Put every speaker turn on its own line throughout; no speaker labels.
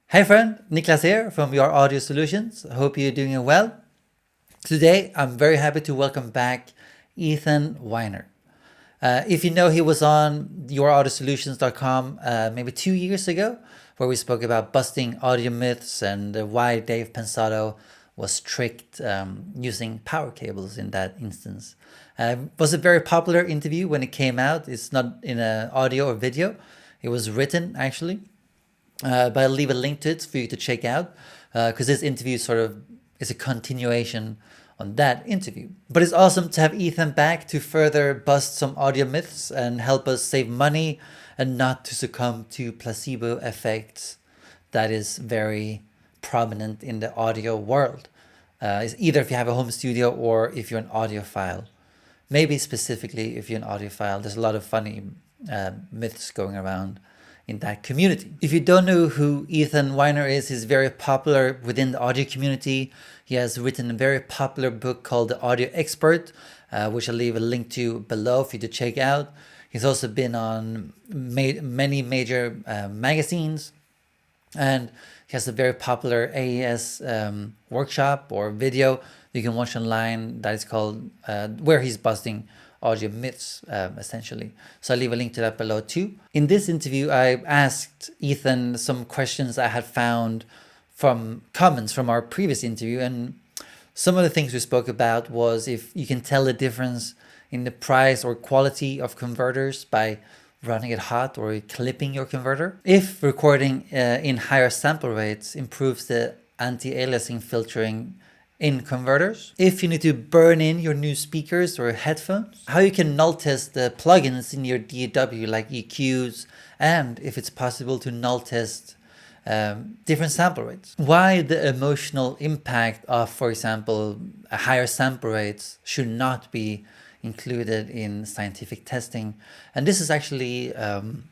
Hey friend, Niklas here from Your Audio Solutions. I hope you're doing well. Today, I'm very happy to welcome back Ethan Weiner. If you know, he was on youraudiosolutions.com maybe 2 years ago, where we spoke about busting audio myths and why Dave Pensato was tricked using power cables in that instance. It was a very popular interview when it came out. It's not in audio or video. It was written, actually. But I'll leave a link to it for you to check out because this interview sort of is a continuation on that interview. But it's awesome to have Ethan back to further bust some audio myths and help us save money and not to succumb to placebo effects that is very prominent in the audio world. It's either if you have a home studio or if you're an audiophile. Maybe specifically if you're an audiophile. There's a lot of funny myths going around in that community. If you don't know who Ethan Weiner is, he's very popular within the audio community. He has written a very popular book called The Audio Expert, which I'll leave a link to below for you to check out. He's also been on many major magazines, and he has a very popular AES workshop or video you can watch online that is called where he's busting audio myths, essentially. So I'll leave a link to that below too. In this interview, I asked Ethan some questions I had found from comments from our previous interview. And some of the things we spoke about was if you can tell the difference in the price or quality of converters by running it hot or clipping your converter. If recording in higher sample rates improves the anti-aliasing filtering in converters, if you need to burn in your new speakers or headphones, how you can null test the plugins in your DAW like EQs, and if it's possible to null test different sample rates. Why the emotional impact of, for example, a higher sample rates should not be included in scientific testing. And this is actually an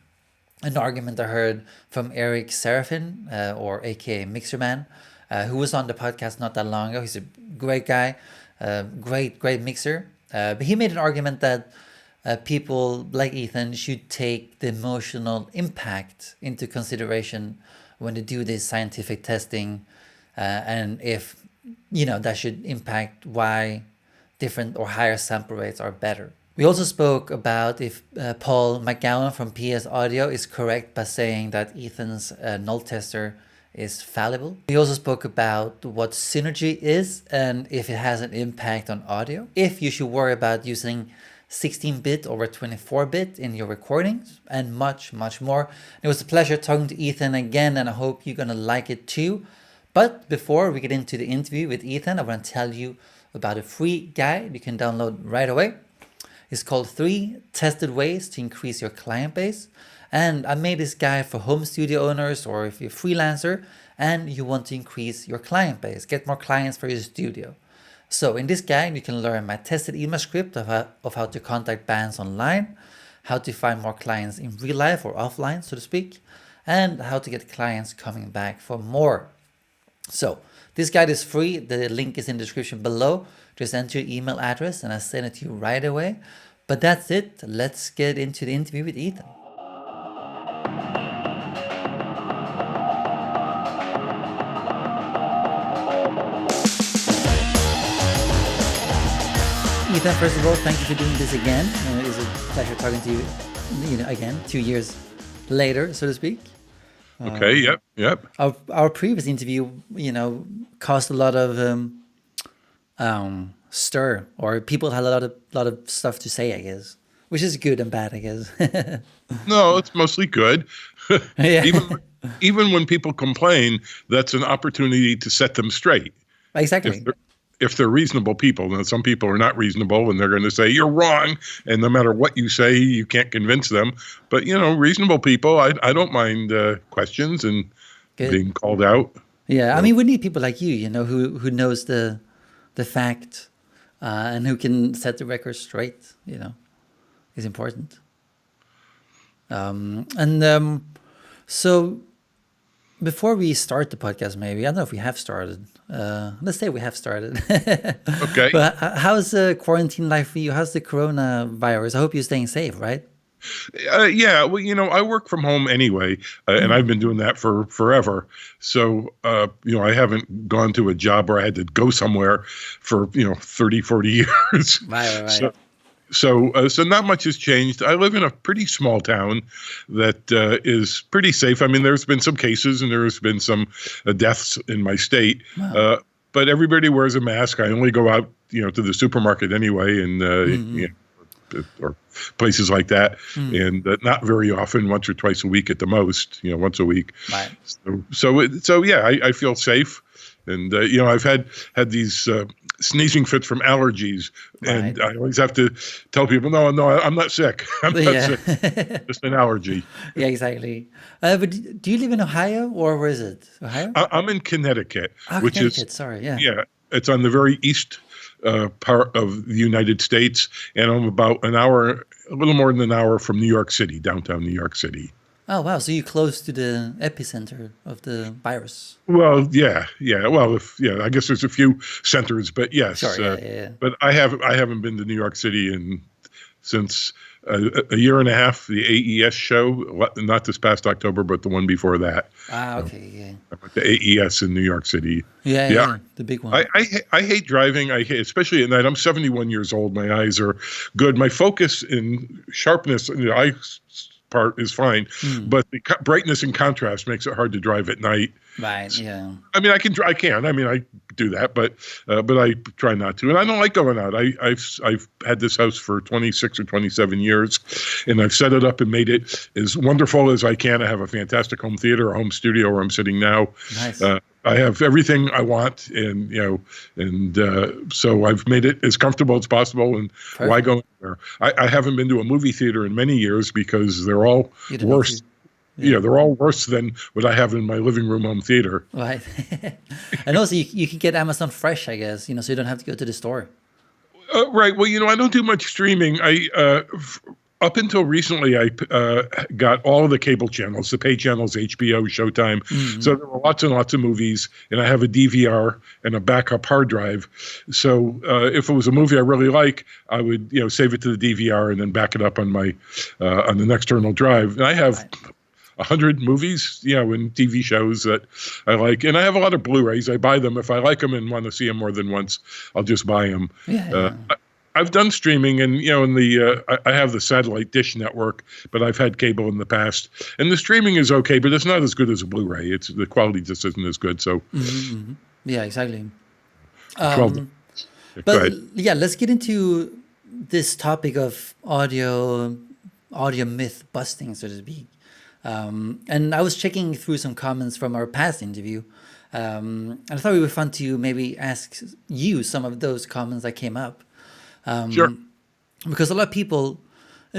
argument I heard from Eric Serafin, or aka Mixerman, who was on the podcast not that long ago. He's a great guy, great mixer. But he made an argument that people like Ethan should take the emotional impact into consideration when they do this scientific testing, and if that should impact why different or higher sample rates are better. We also spoke about if Paul McGowan from PS Audio is correct by saying that Ethan's null tester is fallible. We also spoke about what synergy is and if it has an impact on audio. If you should worry about using 16-bit over 24-bit in your recordings, and much more. It was a pleasure talking to Ethan again, and I hope you're gonna like it too. But before we get into the interview with Ethan, I want to tell you about a free guide you can download right away. It's called 3 Tested Ways to Increase Your Client Base. And I made this guide for home studio owners, or if you're a freelancer and you want to increase your client base, get more clients for your studio. So in this guide, you can learn my tested email script of how to contact bands online, how to find more clients in real life or offline, so to speak, and how to get clients coming back for more. So this guide is free. The link is in the description below. Just enter your email address and I'll send it to you right away. But that's it. Let's get into the interview with Ethan. Ethan, first of all, thank you for doing this again. It's a pleasure talking to you, again, 2 years later, so to speak.
Okay, yep.
Our previous interview, caused a lot of stir, or people had a lot of stuff to say, I guess, which is good and bad, I guess.
No, it's mostly good.
Yeah.
Even when people complain, that's an opportunity to set them straight.
Exactly.
If they're reasonable people. Now, some people are not reasonable, and they're going to say you're wrong, and no matter what you say, you can't convince them. But reasonable people, I don't mind questions and being called out.
Yeah, I mean, we need people like you, who knows the fact and who can set the record straight. Is important. So before we start the podcast, maybe, I don't know if we have started. Let's say we have started.
Okay.
But how's the quarantine life for you? How's the coronavirus? I hope you're staying safe, right?
Yeah, well, I work from home anyway, and I've been doing that for forever. So, I haven't gone to a job where I had to go somewhere for, 30, 40 years.
Right.
So not much has changed. I live in a pretty small town that is pretty safe. I mean, there's been some cases and there's been some deaths in my state,
Wow.
but everybody wears a mask. I only go out, to the supermarket anyway, and or places like that, and not very often, once or twice a week at the most. Once a week.
Right.
So yeah, I feel safe, and I've had these sneezing fits from allergies, and
Right.
I always have to tell people, no, I'm not sick. I'm not
Yeah.
sick. Just an allergy.
Yeah, exactly. But do you live in Ohio, or where is it? Ohio?
I'm in Connecticut,
Oh,
which
Connecticut.
is
Sorry. Yeah.
yeah, it's on the very east part of the United States, and I'm about a little more than an hour from New York City, downtown New York City.
Oh, wow. So you're close to the epicenter of the virus.
Well, yeah. Well, I guess there's a few centers, but yes.
Sure. Yeah.
But I haven't been to New York City since a year and a half. The AES show, not this past October, but the one before that.
Ah, okay. Yeah.
I went to AES in New York City.
Yeah. The big one.
I hate driving. Especially at night. I'm 71 years old. My eyes are good. My focus and sharpness in the eye part is fine, but the brightness and contrast makes it hard to drive at night.
Right. Yeah.
I mean, I can. I mean, I do that, but I try not to. And I don't like going out. I've had this house for 26 or 27 years, and I've set it up and made it as wonderful as I can. I have a fantastic home theater, a home studio where I'm sitting now.
Nice.
I have everything I want, and so I've made it as comfortable as possible. And
Perfect.
why go there? I haven't been to a movie theater in many years because they're all
You don't
worse.
need to.
Yeah, they're all worse than what I have in my living room home theater.
Right. And also, you can get Amazon Fresh, I guess. So you don't have to go to the store.
Right. Well, I don't do much streaming. Up until recently, I got all of the cable channels, the pay channels, HBO, Showtime. So there were lots and lots of movies, and I have a DVR and a backup hard drive. So if it was a movie I really like, I would save it to the DVR and then back it up on my on an external drive. And I have 100 movies, and TV shows that I like. And I have a lot of Blu-rays. I buy them. If I like them and want to see them more than once, I'll just buy them.
Yeah.
I've done streaming, and I have the satellite dish network, but I've had cable in the past. And the streaming is okay, but it's not as good as a Blu-ray. The quality just isn't as good. So,
Yeah, exactly.
12.
But yeah, let's get into this topic of audio myth busting, so to speak. And I was checking through some comments from our past interview, and I thought it would be fun to maybe ask you some of those comments that came up.
Sure.
Because a lot of people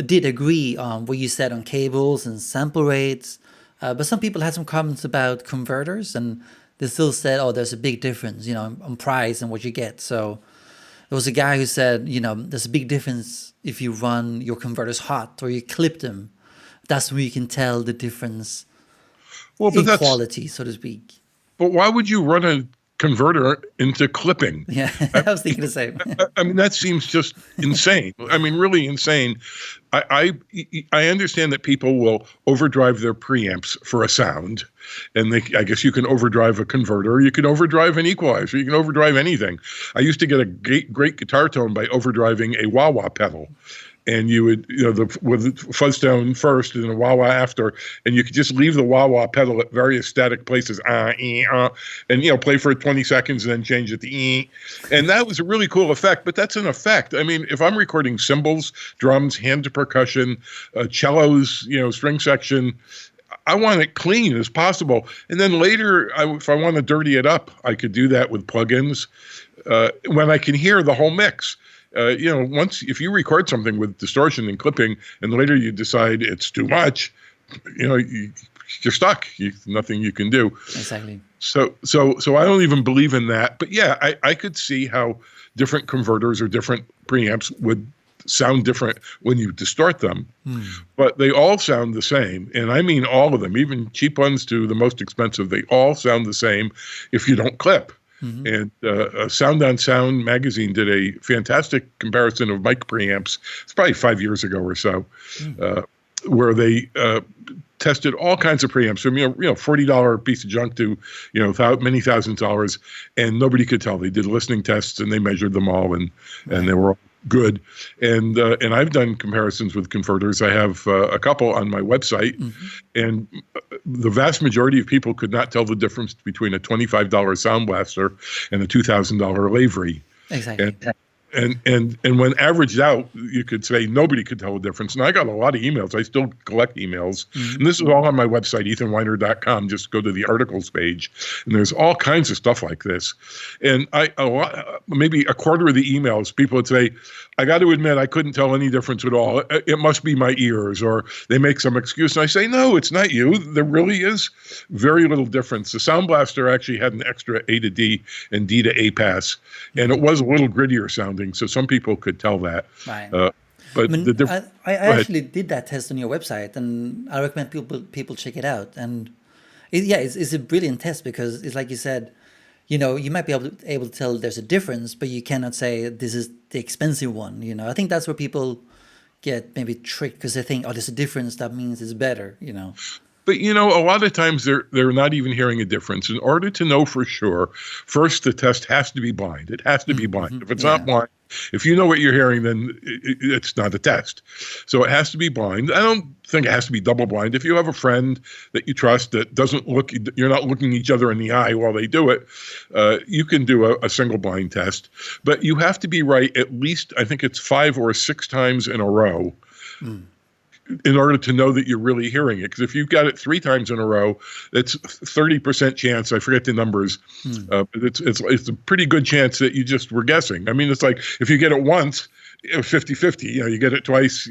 did agree on what you said on cables and sample rates, but some people had some comments about converters, and they still said, "Oh, there's a big difference, on price and what you get." So there was a guy who said, there's a big difference if you run your converters hot or you clip them. That's where you can tell the difference in quality, so to speak.
But why would you run a converter into clipping?
Yeah, I was thinking the same.
I mean, that seems just insane. I mean, really insane. I understand that people will overdrive their preamps for a sound, and I guess you can overdrive a converter, you can overdrive an equalizer, you can overdrive anything. I used to get a great guitar tone by overdriving a wah-wah pedal. And you would, with fuzz down first and a wah-wah after, and you could just leave the wah-wah pedal at various static places, and play for 20 seconds and then change it to e. And that was a really cool effect, but that's an effect. I mean, if I'm recording cymbals, drums, hand percussion, cellos, string section, I want it clean as possible. And then later, if I want to dirty it up, I could do that with plugins when I can hear the whole mix. If you record something with distortion and clipping, and later you decide it's too much, you're stuck. Nothing you can do.
Exactly.
So I don't even believe in that. But yeah, I could see how different converters or different preamps would sound different when you distort them. But they all sound the same, and I mean all of them, even cheap ones to the most expensive. They all sound the same if you don't clip. And Sound on Sound magazine did a fantastic comparison of mic preamps. It's probably 5 years ago or so. where they tested all kinds of preamps from $40 piece of junk to many thousands of dollars, and nobody could tell. They did listening tests and they measured them all, and they were all good. And I've done comparisons with converters. I have a couple on my website, and the vast majority of people could not tell the difference between a $25 sound blaster and a $2,000 Lavery.
Exactly.
And when averaged out, you could say nobody could tell the difference. And I got a lot of emails. I still collect emails. And this is all on my website, ethanweiner.com. Just go to the articles page. And there's all kinds of stuff like this. And maybe a quarter of the emails, people would say, I got to admit, I couldn't tell any difference at all. It must be my ears, or they make some excuse. And I say, no, it's not you. There really is very little difference. The Sound Blaster actually had an extra A to D and D to A pass, and it was a little grittier sounding. So some people could tell that.
Right.
But
I mean,
the
I actually did that test on your website, and I recommend people check it out. And it's a brilliant test, because it's like you said, you might be able to tell there's a difference, but you cannot say this is the expensive one. I think that's where people get maybe tricked, because they think, oh, there's a difference, that means it's better.
But a lot of times they're not even hearing a difference. In order to know for sure, first the test has to be blind. It has to be blind. If it's not blind, if you know what you're hearing, then it's not a test. So it has to be blind. I don't think it has to be double blind. If you have a friend that you trust that doesn't you're not looking each other in the eye while they do it, you can do a single blind test. But you have to be right at least, I think it's 5 or 6 times in a row. In order to know that you're really hearing it. Because if you've got it 3 times in a row, it's 30% chance, I forget the numbers, but it's a pretty good chance that you just were guessing. I mean, it's like if you get it once, 50-50, you get it twice,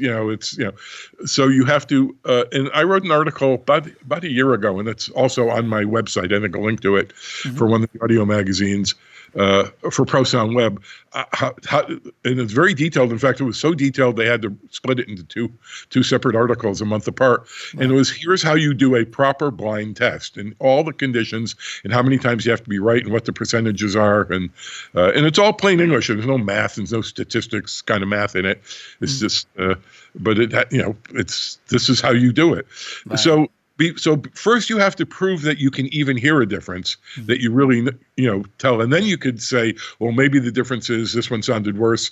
so you have to, and I wrote an article about a year ago, and it's also on my website. I think I'll link to it for one of the audio magazines. For Pro Sound Web, and it's very detailed. In fact, it was so detailed they had to split it into two separate articles a month apart. Wow. And it was, here's how you do a proper blind test, and all the conditions, and how many times you have to be right, and what the percentages are, and it's all plain English. There's no math, there's no statistics kind of math in it. It's just, but this is how you do it. Right. So first you have to prove that you can even hear a difference, that you really, tell. And then you could say, well, maybe the difference is this one sounded worse.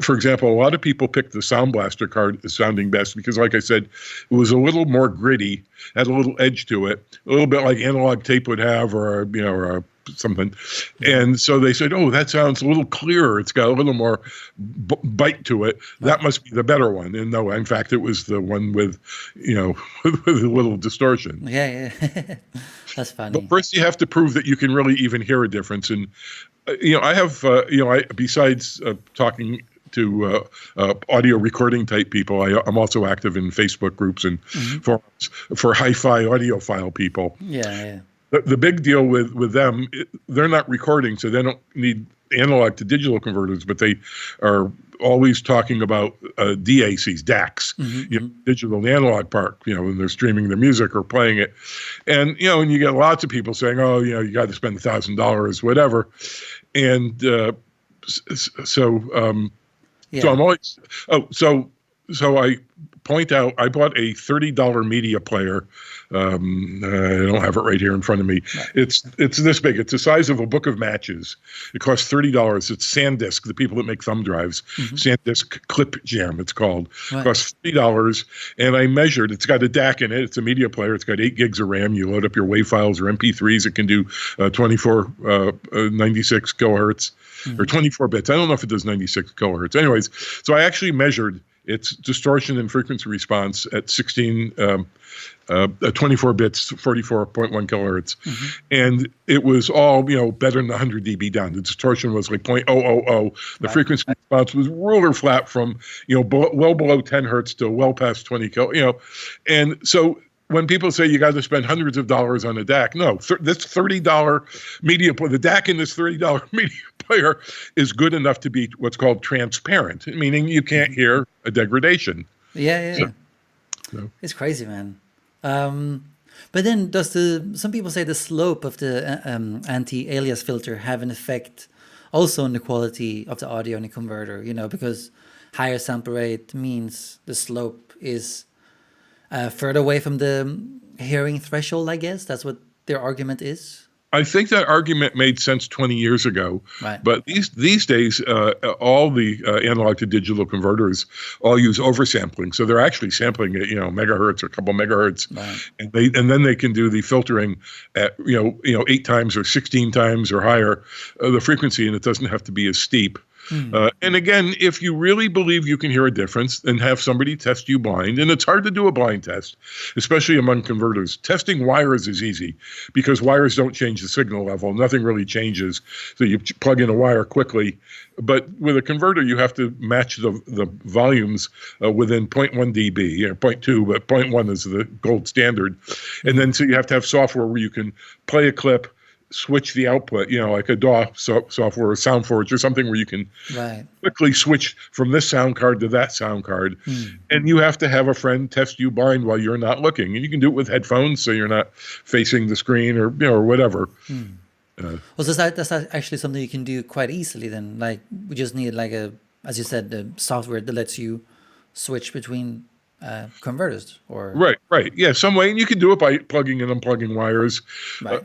For example, a lot of people picked the Sound Blaster card as sounding best because, like I said, it was a little more gritty, had a little edge to it, a little bit like analog tape would have, or something. And so they said, oh, that sounds a little clearer. It's got a little more bite to it. That must be the better one. And no, in fact, it was the one with, with a little distortion.
Yeah. That's funny.
But first you have to prove that you can really even hear a difference. And, I have, besides talking to audio recording type people, I'm also active in Facebook groups and forums for hi-fi audiophile people.
Yeah.
The big deal with them, they're not recording, so they don't need analog to digital converters, but they are always talking about DACs, DACs, digital and analog part, when they're streaming their music or playing it. And, and you get lots of people saying, oh, you got to spend $1,000, whatever. And so I'm always, so I point out, I bought a $30 media player. I don't have it right here in front of me. Right. It's this big. It's the size of a book of matches. It costs $30. It's SanDisk, the people that make thumb drives. SanDisk Clip Jam, it's called. Right. It costs $30. And I measured. It's got a DAC in it. It's a media player. It's got 8 gigs of RAM. You load up your WAV files or MP3s. It can do 96 kilohertz or 24 bits. I don't know if it does 96 kilohertz. Anyways, so I actually measured its distortion and frequency response at 24 bits, 44.1 kilohertz. And it was all, better than 100 dB down. The distortion was like 0.000. The frequency response was ruler flat from, well below 10 hertz to well past 20 And so when people say you got to spend hundreds of dollars on a DAC, no, this $30 media player, the DAC in this $30 media player is good enough to be what's called transparent, meaning you can't hear a degradation.
Yeah. So. It's crazy, man. But then some people say the slope of the anti-alias filter have an effect also on the quality of the audio in the converter, because higher sample rate means the slope is further away from the hearing threshold, I guess. That's what their argument is.
I think that argument made sense 20 years ago,
Right.
but these days, all the analog to digital converters all use oversampling. So they're actually sampling at megahertz or a couple megahertz,
Right.
and then they can do the filtering at 8 times or 16 times or higher the frequency, and it doesn't have to be as steep. And again, if you really believe you can hear a difference, then have somebody test you blind. And it's hard to do a blind test, especially among converters. Testing wires is easy because wires don't change the signal level. Nothing really changes. So you plug in a wire quickly. But with a converter, you have to match the volumes within 0.1 dB, 0.2, but 0.1 is the gold standard. And then so you have to have software where you can play a clip, switch the output, like a DAW software or SoundForge or something where you can quickly switch from this sound card to that sound card. And you have to have a friend test you blind while you're not looking. And you can do it with headphones so you're not facing the screen or whatever.
Well, that's actually something you can do quite easily then. Like we just need as you said, the software that lets you switch between converters or
right yeah, some way, and you can do it by plugging and unplugging wires.
Right.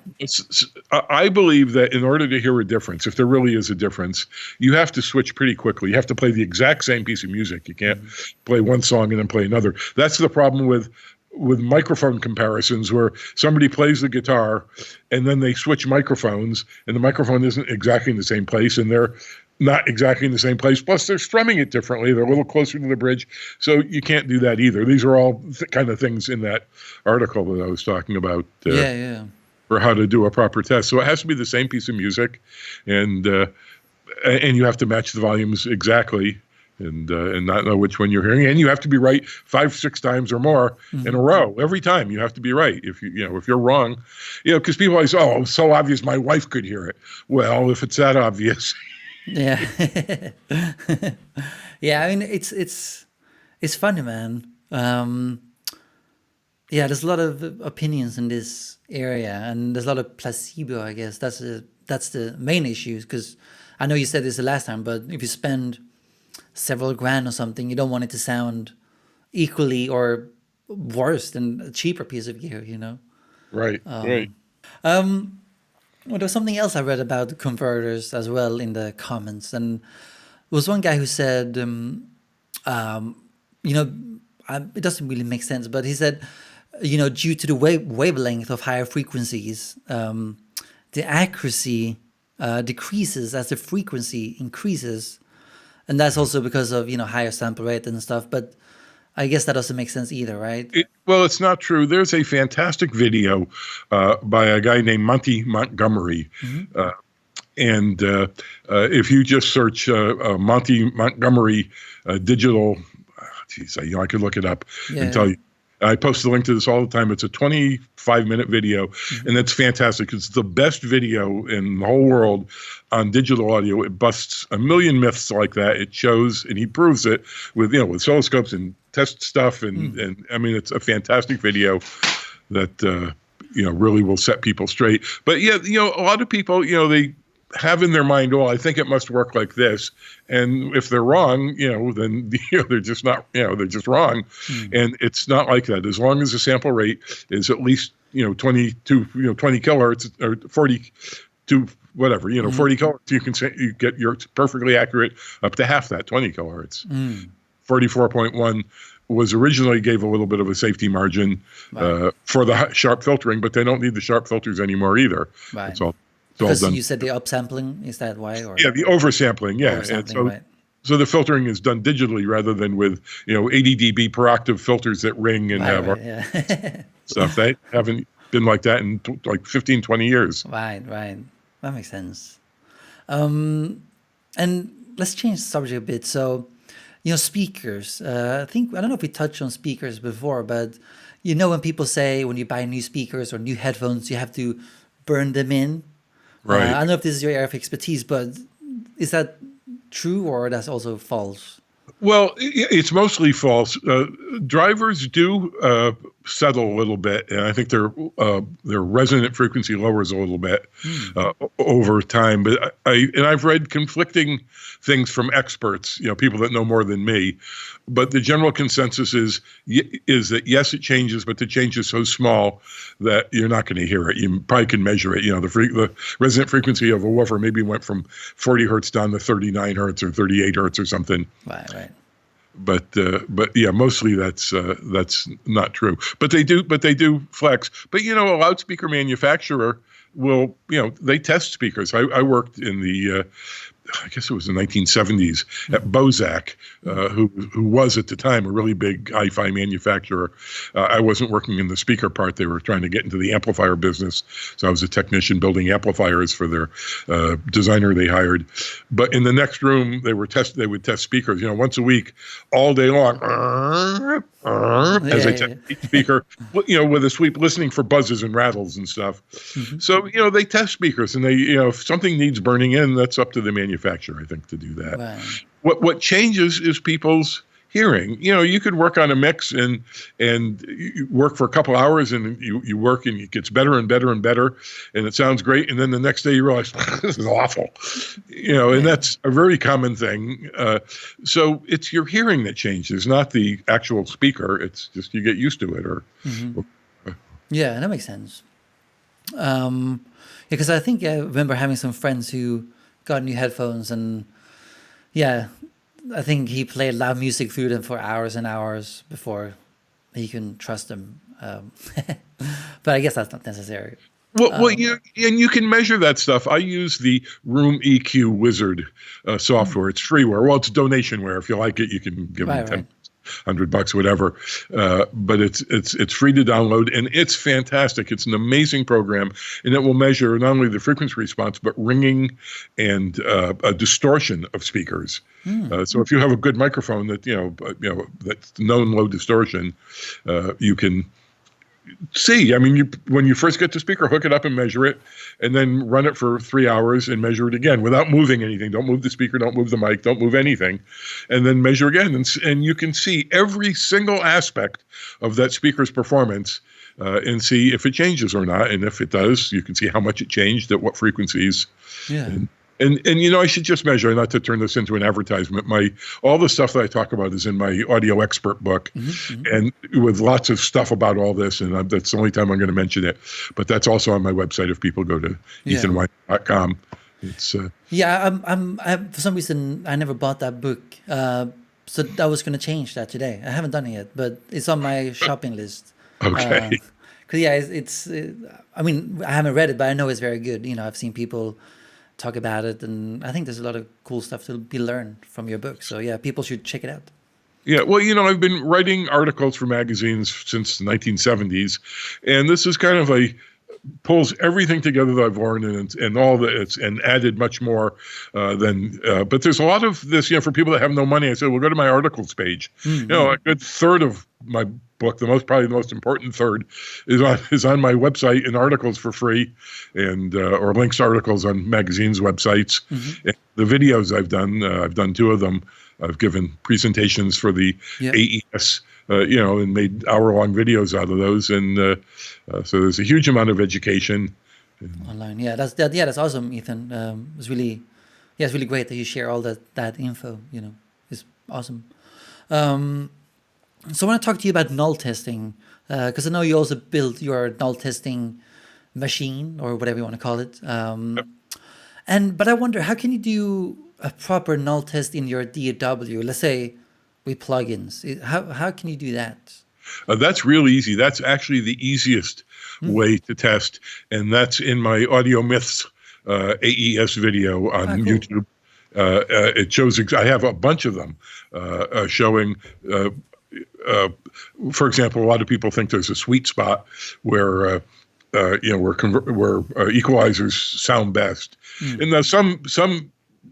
I believe that in order to hear a difference, if there really is a difference, you have to switch pretty quickly. You have to play the exact same piece of music. You can't play one song and then play another. That's the problem with microphone comparisons, where somebody plays the guitar and then they switch microphones and the microphone isn't exactly in the same place and they're not exactly in the same place. Plus, they're strumming it differently. They're a little closer to the bridge. So you can't do that either. These are all kind of things in that article that I was talking about for how to do a proper test. So it has to be the same piece of music, and you have to match the volumes exactly and not know which one you're hearing. And you have to be right 5-6 times or more in a row. Every time you have to be right. If if you're wrong, because people always, oh, it's so obvious my wife could hear it. Well, if it's that obvious.
Yeah. Yeah, I mean it's funny, man. There's a lot of opinions in this area, and there's a lot of placebo, I guess. That's the main issue, because I know you said this the last time, but if you spend several grand or something, you don't want it to sound equally or worse than a cheaper piece of gear,
Right. Right.
Well, there was something else I read about the converters as well in the comments, and there was one guy who said, it doesn't really make sense, but he said, due to the wavelength of higher frequencies, the accuracy decreases as the frequency increases, and that's also because of higher sample rate and stuff. But I guess that doesn't make sense either, right?
Well, it's not true. There's a fantastic video by a guy named Monty Montgomery. And if you just search Monty Montgomery digital, I could look it up and tell you. I post a link to this all the time. It's a 25-minute video, and it's fantastic. It's the best video in the whole world on digital audio. It busts a million myths like that. It shows, and he proves it with oscilloscopes and test stuff. And I mean, it's a fantastic video that really will set people straight. But a lot of people, they have in their mind, oh, I think it must work like this. And if they're wrong, then they're just not, they're just wrong. And it's not like that. As long as the sample rate is at least 20 kilohertz or 40 to whatever, 40 kilohertz, you get your perfectly accurate up to half that, 20 kilohertz. 44.1 was originally gave a little bit of a safety margin for the sharp filtering, but they don't need the sharp filters anymore either.
Right.
It's all
because
done.
You said the upsampling, is that why? Or?
Yeah, the oversampling, yeah.
Oversampling,
so the filtering is done digitally rather than with 80 dB per octave filters that ring and stuff. They haven't been like that in like 15, 20 years.
Right. That makes sense. And let's change the subject a bit. So, speakers. I don't know if we touched on speakers before, but when people say when you buy new speakers or new headphones, you have to burn them in.
Right.
I don't know if this is your area of expertise, but is that true or that's also false?
Well, it's mostly false. Drivers do settle a little bit, and I think their resonant frequency lowers a little bit over time. But I've read conflicting things from experts, people that know more than me. But the general consensus is that yes, it changes, but the change is so small that you're not going to hear it. You probably can measure it. The resonant frequency of a woofer maybe went from 40 hertz down to 39 hertz or 38 hertz or something.
Right.
But yeah, mostly that's not true. But they do flex. But a loudspeaker manufacturer will, they test speakers. I worked in the I guess it was the 1970s at Bozak, who was at the time a really big hi-fi manufacturer. I wasn't working in the speaker part. They were trying to get into the amplifier business. So I was a technician building amplifiers for their designer they hired. But in the next room, they would test speakers, once a week, all day long, as they test each speaker, with a sweep, listening for buzzes and rattles and stuff. Mm-hmm. So, they test speakers, and they, if something needs burning in, that's up to the manufacturer, I think, to do that. Wow. What changes is people's hearing. You could work on a mix and you work for a couple hours, and you work, and it gets better and better and better, and it sounds great. And then the next day you realize this is awful, and that's a very common thing. So it's your hearing that changes, not the actual speaker. It's just you get used to it.
Yeah, that makes sense. Because I think I remember having some friends who got new headphones, and I think he played loud music through them for hours and hours before he can trust them. But I guess that's not necessary.
Well, and you can measure that stuff. I use the Room EQ Wizard software. It's freeware. Well, it's donationware. If you like it, you can give them $100, whatever. But it's free to download, and it's fantastic. It's an amazing program, and it will measure not only the frequency response, but ringing and a distortion of speakers. So if you have a good microphone that that's known low distortion, you can see. I mean, when you first get the speaker, hook it up and measure it, and then run it for 3 hours and measure it again without moving anything. Don't move the speaker, don't move the mic, don't move anything, and then measure again. And you can see every single aspect of that speaker's performance and see if it changes or not. And if it does, you can see how much it changed at what frequencies. Yeah. And I should just measure, not to turn this into an advertisement. All the stuff that I talk about is in my audio expert book, and with lots of stuff about all this. And that's the only time I'm going to mention it. But that's also on my website if people go to ethanweiner.com. It's
for some reason I never bought that book, so I was going to change that today. I haven't done it yet, but it's on my shopping list.
Okay.
Because I mean, I haven't read it, but I know it's very good. I've seen people talk about it, and I think there's a lot of cool stuff to be learned from your book. So people should check it out.
Yeah, well, I've been writing articles for magazines since the 1970s, and this is kind of pulls everything together that I've learned and all that and added much more than. But there's a lot of this, for people that have no money. I said, well, go to my articles page. A good third of my book, probably the most important third, is on my website in articles for free, and or links to articles on magazines' websites. And the videos I've done 2 of them. I've given presentations for the AES, and made hour-long videos out of those, and so there's a huge amount of education
online. That's awesome, Ethan. It's really great that you share all that info. It's awesome. So I want to talk to you about null testing, because I know you also built your null testing machine, or whatever you want to call it. But I wonder, how can you do a proper null test in your DAW? Let's say with plugins. How can you do that?
That's real easy. That's actually the easiest way to test, and that's in my Audio Myths AES video on YouTube. It shows. I have a bunch of them showing. For example, a lot of people think there's a sweet spot where where equalizers sound best, and now some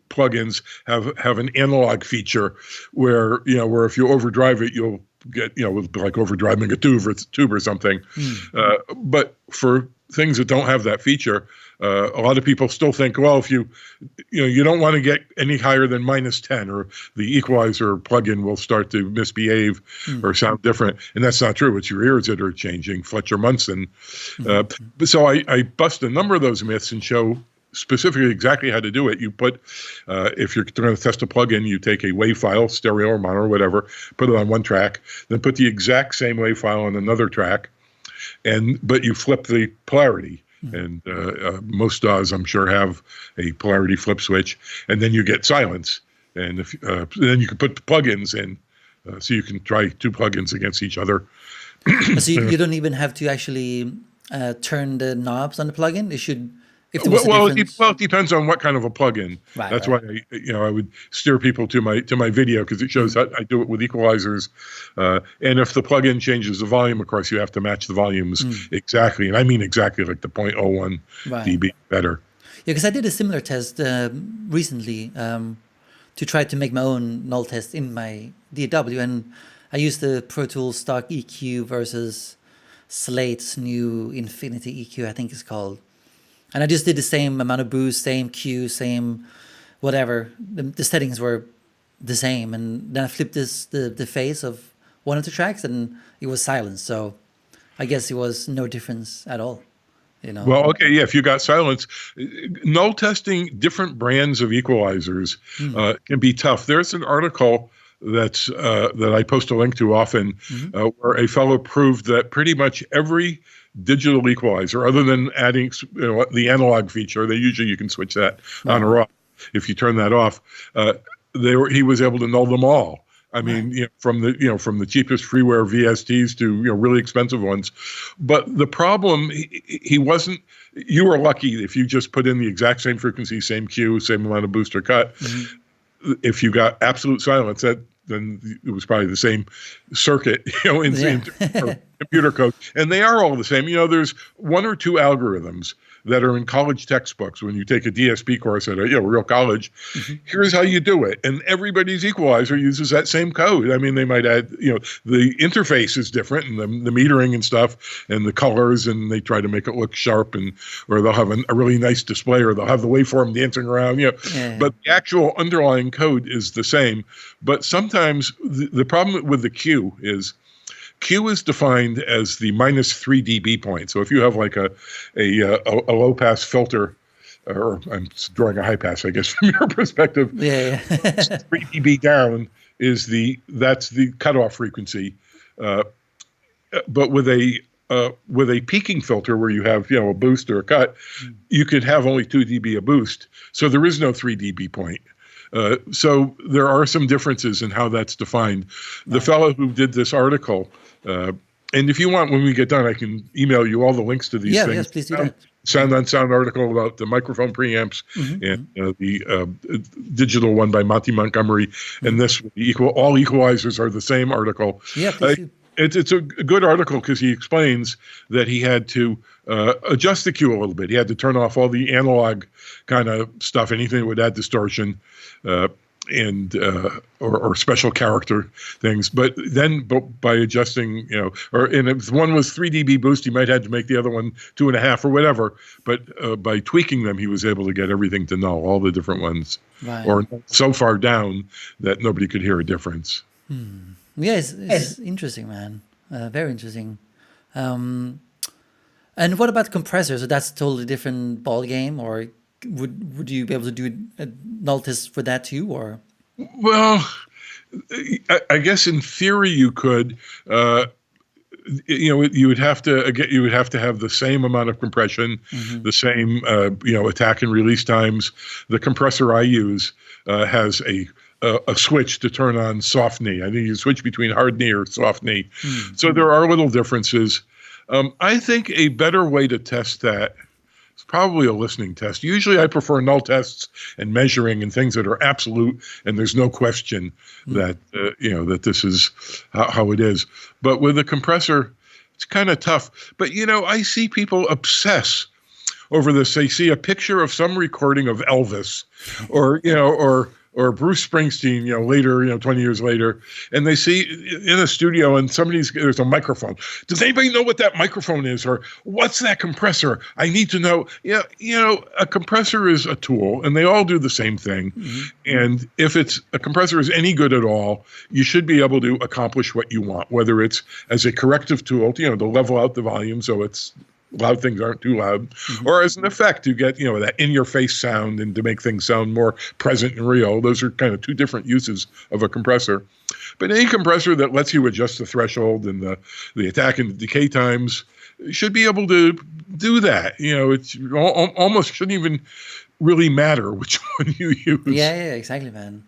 plugins have an analog feature where if you overdrive it, you'll get with like overdriving a tube or something. But for things that don't have that feature, a lot of people still think, well, if you don't want to get any higher than -10, or the equalizer plugin will start to misbehave or sound different. And that's not true. It's your ears that are changing. Fletcher Munson. So I bust a number of those myths and show specifically exactly how to do it. You put, if you're going to test a plugin, you take a WAV file, stereo or mono or whatever, put it on one track, then put the exact same WAV file on another track, but you flip the polarity. And most DAWs, I'm sure, have a polarity flip switch, and then you get silence. And then you can put plugins in, so you can try two plugins against each other.
So you don't even have to actually turn the knobs on the plugin. It should. If there was
it depends on what kind of a plugin.
Right,
That's why I would steer people to my video, because it shows how I do it with equalizers. And if the plugin changes the volume, of course, you have to match the volumes exactly. And I mean exactly, like the 0.01 dB better.
Yeah, because I did a similar test recently to try to make my own null test in my DAW, and I used the Pro Tools stock EQ versus Slate's new Infinity EQ, I think it's called. And I just did the same amount of boost, same Q, same whatever. The settings were the same. And then I flipped the phase of one of the tracks, and it was silence. So I guess it was no difference at all.
Well, okay, yeah. If you got silence, null testing different brands of equalizers can be tough. There's an article that I post a link to often, where a fellow proved that pretty much every digital equalizer, other than adding the analog feature, you can switch that on or off. If you turn that off, he was able to null them all. I mean, from the cheapest freeware VSTs to really expensive ones. But the problem, he wasn't. You were lucky if you just put in the exact same frequency, same Q, same amount of boost or cut. If you got absolute silence, then it was probably the same circuit, in computer code. And they are all the same. There's one or two algorithms that are in college textbooks when you take a DSP course at a real college. Here's how you do it. And everybody's equalizer uses that same code. I mean, they might add, the interface is different, and the metering and stuff and the colors, and they try to make it look sharp, or they'll have a really nice display, or they'll have the waveform dancing around, But the actual underlying code is the same. But sometimes the problem with the Q is defined as the -3 dB point. So if you have like a low pass filter, or I'm drawing a high pass, I guess, from your perspective, 3 dB down that's the cutoff frequency. But with a peaking filter where you have a boost or a cut, you could have only 2 dB a boost. So there is no 3 dB point. So there are some differences in how that's defined. The fellow who did this article, and if you want, when we get done, I can email you all the links to these things.
Yes, please do that.
Sound on Sound article about the microphone preamps, and the digital one by Monty Montgomery, and this all equalizers are the same article.
Yeah, please do.
It's a good article because he explains that he had to adjust the Q a little bit. He had to turn off all the analog kind of stuff, anything that would add distortion, or special character things. But then by adjusting, and if one was 3 dB boost, he might have to make the other one 2.5 or whatever. But by tweaking them, he was able to get everything to null, all the different ones, or so far down that nobody could hear a difference.
Yeah, it's interesting, man. Very interesting. And what about compressors? So that's a totally different ball game, or would you be able to do a null test for that too, or?
Well, I guess in theory you could. You would have to have the same amount of compression, the same attack and release times. The compressor I use has a switch to turn on soft knee. I think you switch between hard knee or soft knee. So there are little differences. I think a better way to test that is probably a listening test. Usually I prefer null tests and measuring and things that are absolute and there's no question that that this is how it is. But with a compressor, it's kind of tough. But I see people obsess over this. They see a picture of some recording of Elvis, or or Bruce Springsteen, later, 20 years later, and they see in a studio and there's a microphone. Does anybody know what that microphone is? Or what's that compressor? I need to know. Yeah, a compressor is a tool and they all do the same thing. And if a compressor is any good at all, you should be able to accomplish what you want, whether it's as a corrective tool, to level out the volume so it's loud things aren't too loud, or as an effect to get, that in-your-face sound and to make things sound more present and real. Those are kind of two different uses of a compressor. But any compressor that lets you adjust the threshold and the attack and the decay times should be able to do that. It's almost shouldn't even really matter which one you use.
Yeah, exactly, man.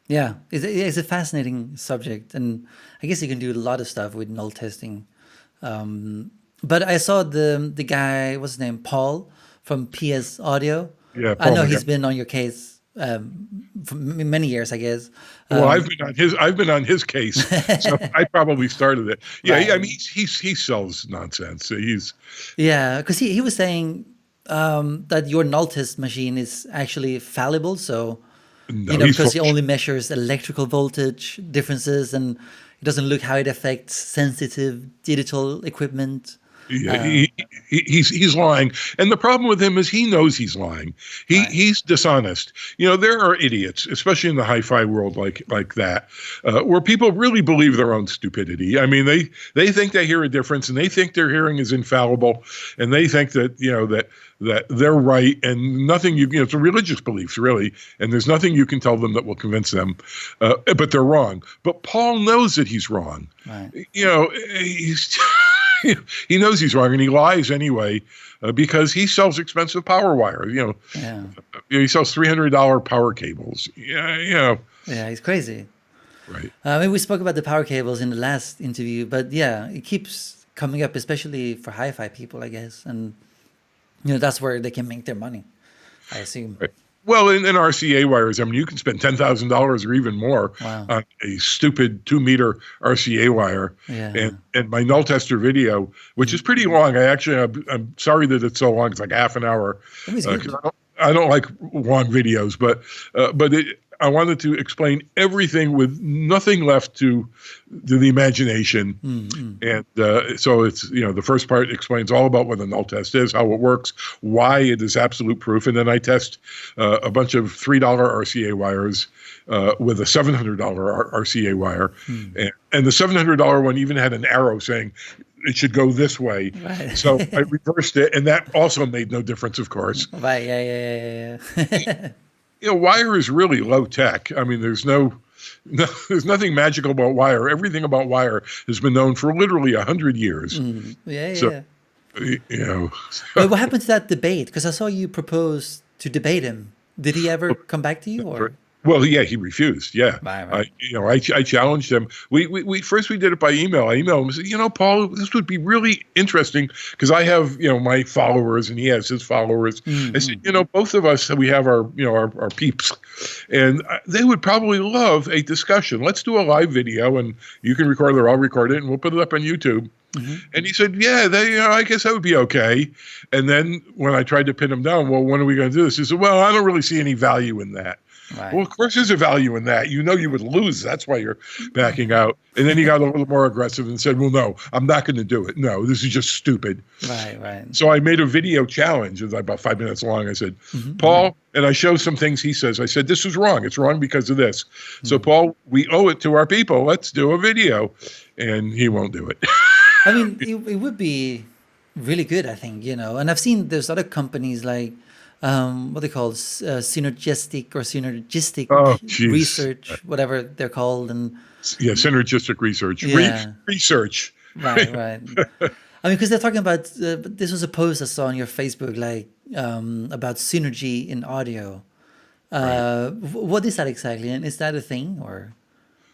It's a fascinating subject, and I guess you can do a lot of stuff with null testing. But I saw the guy, what's his name, Paul from PS Audio.
Yeah, Paul,
I know he's been on your case for many years, I guess.
Well, I've been on his case, so I probably started it. Yeah,
Right.
I mean, he sells nonsense.
Because he was saying that your null test machine is actually fallible, so because he only measures electrical voltage differences and it doesn't look how it affects sensitive digital equipment.
Yeah, he's lying, and the problem with him is he knows he's lying. He's dishonest. There are idiots, especially in the hi-fi world, like that, where people really believe their own stupidity. I mean, they think they hear a difference, and they think their hearing is infallible, and they think that that they're right, and nothing it's a religious beliefs really, and there's nothing you can tell them that will convince them, but they're wrong. But Paul knows that he's wrong.
Right.
He's. He knows he's wrong, and he lies anyway because he sells expensive power wire. He sells $300 power cables.
Yeah, he's crazy.
Right.
I mean, we spoke about the power cables in the last interview, but yeah, it keeps coming up, especially for hi-fi people, I guess, and that's where they can make their money, I assume.
Right. Well, in RCA wires, I mean, you can spend $10,000 or even more on a stupid 2-meter RCA wire.
Yeah.
And my null tester video, which is pretty long. I'm sorry that it's so long. It's like half an hour. I don't like long videos, but I wanted to explain everything with nothing left to the imagination. And so it's, the first part explains all about what the null test is, how it works, why it is absolute proof. And then I test a bunch of $3 RCA wires with a $700 RCA wire. And the $700 one even had an arrow saying it should go this way.
Right.
So I reversed it, and that also made no difference, of course.
Right, yeah.
Wire is really low tech. I mean, there's there's nothing magical about wire. Everything about wire has been known for literally 100 years.
Yeah. But what happened to that debate? Because I saw you propose to debate him. Did he ever come back to you, or?
Well, yeah, he refused. Yeah,
right.
I challenged him. We first did it by email. I emailed him and said, Paul, this would be really interesting because I have my followers and he has his followers. I said, both of us, we have our our peeps, and they would probably love a discussion. Let's do a live video, and you can record it or I'll record it, and we'll put it up on YouTube. And he said, yeah, I guess that would be okay. And then when I tried to pin him down, well, when are we going to do this? He said, well, I don't really see any value in that.
Right.
Well, of course there's a value in that. You would lose. That's why you're backing out. And then he got a little more aggressive and said, well, no, I'm not going to do it. No, this is just stupid.
Right.
So I made a video challenge. It was about 5 minutes long. I said, Paul, and I showed some things he says. I said, this is wrong. It's wrong because of this. So, Paul, we owe it to our people. Let's do a video. And he won't do it.
I mean, it would be really good, I think, and I've seen there's other companies like, what they call synergistic research, whatever they're called, and
synergistic research.
Yeah.
Research.
Right. I mean, because they're talking about this was a post I saw on your Facebook, like about synergy in audio. What is that exactly, and is that a thing or?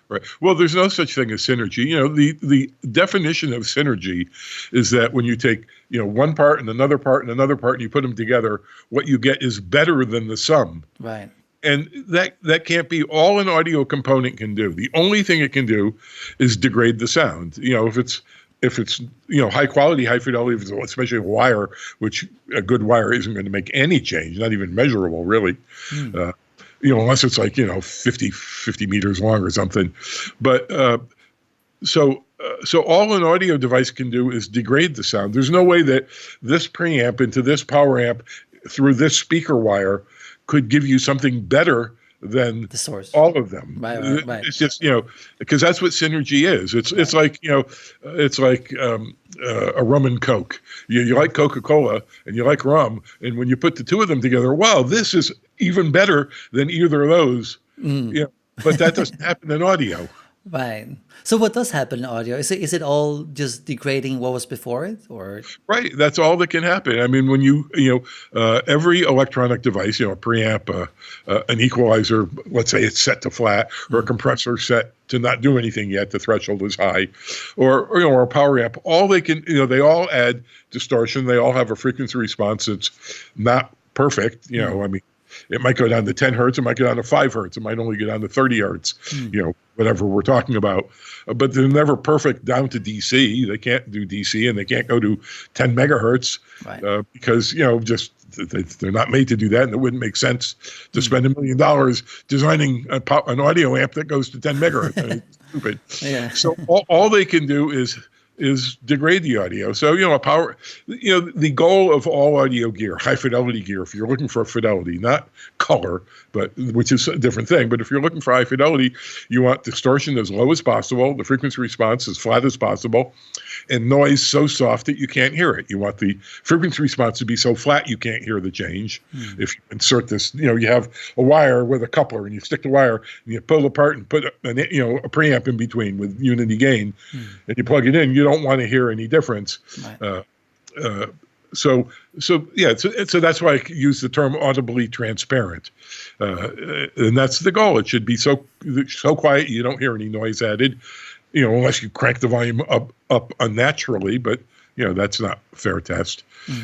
Right. Well, there's no such thing as synergy. The definition of synergy is that when you take, one part and another part and another part and you put them together, what you get is better than the sum.
Right.
And that can't be all an audio component can do. The only thing it can do is degrade the sound. If it's high quality, high fidelity, if it's especially a wire, which a good wire isn't going to make any change, not even measurable, really. unless it's like, 50 meters long or something. But so all an audio device can do is degrade the sound. There's no way that this preamp into this power amp through this speaker wire could give you something better than
the source.
All of them.
Right.
It's just, because that's what synergy is. It's like, it's like a rum and Coke. You like Coca-Cola and you like rum. And when you put the two of them together, wow, this is even better than either of those. But that doesn't happen in audio.
Right. So what does happen in audio? Is it all just degrading what was before it, or?
Right. That's all that can happen. I mean, when every electronic device, a preamp, an equalizer, let's say it's set to flat, or a compressor set to not do anything yet, the threshold is high, or a power amp, all they can, they all add distortion. They all have a frequency response that's not perfect. I mean, it might go down to 10 hertz. It might go down to 5 hertz. It might only go down to 30 hertz, whatever we're talking about. But they're never perfect down to DC. They can't do DC, and they can't go to 10 megahertz because, just they're not made to do that. And it wouldn't make sense to spend $1 million designing an audio amp that goes to 10 megahertz. I mean, it's stupid.
Yeah.
So all they can do is degrade the audio. So, the goal of all audio gear, high fidelity gear, if you're looking for fidelity, not color, which is a different thing. But if you're looking for high fidelity, you want distortion as low as possible, the frequency response as flat as possible, and noise so soft that you can't hear it. You want the frequency response to be so flat you can't hear the change. If you insert this, you have a wire with a coupler, and you stick the wire and you pull it apart and put a preamp in between with unity gain, and you plug it in, you don't want to hear any difference.
Right.
So that's why I use the term audibly transparent, and that's the goal. It should be so quiet you don't hear any noise added, unless you crank the volume up unnaturally. But that's not a fair test.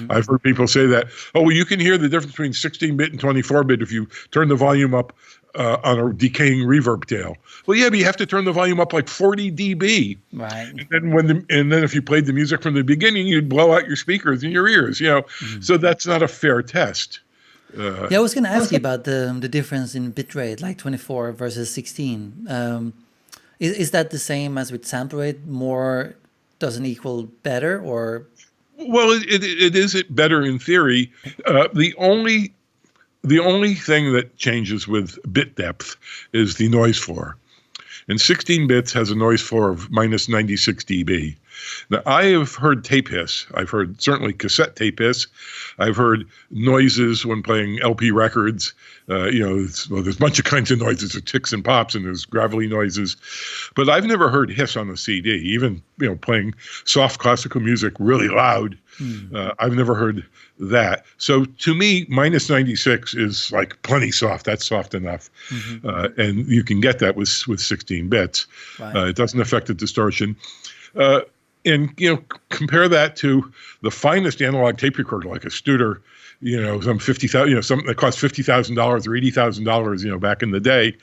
I've heard people say that, you can hear the difference between 16-bit and 24-bit if you turn the volume up on a decaying reverb tail. Well, yeah, but you have to turn the volume up like 40 dB.
Right.
And then if you played the music from the beginning, you'd blow out your speakers in your ears. So that's not a fair test.
I was going to ask you about the difference in bitrate, like 24 versus 16. Is that the same as with sample rate? More doesn't equal better, or?
Well, it is better in theory. The only thing that changes with bit depth is the noise floor. And 16 bits has a noise floor of minus 96 dB. Now, I have heard tape hiss. I've heard certainly cassette tape hiss. I've heard noises when playing LP records. There's a bunch of kinds of noises. There's ticks and pops, and there's gravelly noises. But I've never heard hiss on a CD. Even playing soft classical music really loud, I've never heard that. So to me, minus 96 is like plenty soft. That's soft enough. And you can get that with 16 bits. Right. It doesn't affect the distortion. And compare that to the finest analog tape recorder, like a Studer, some $50,000, something that cost $50,000 or $80,000, back in the day.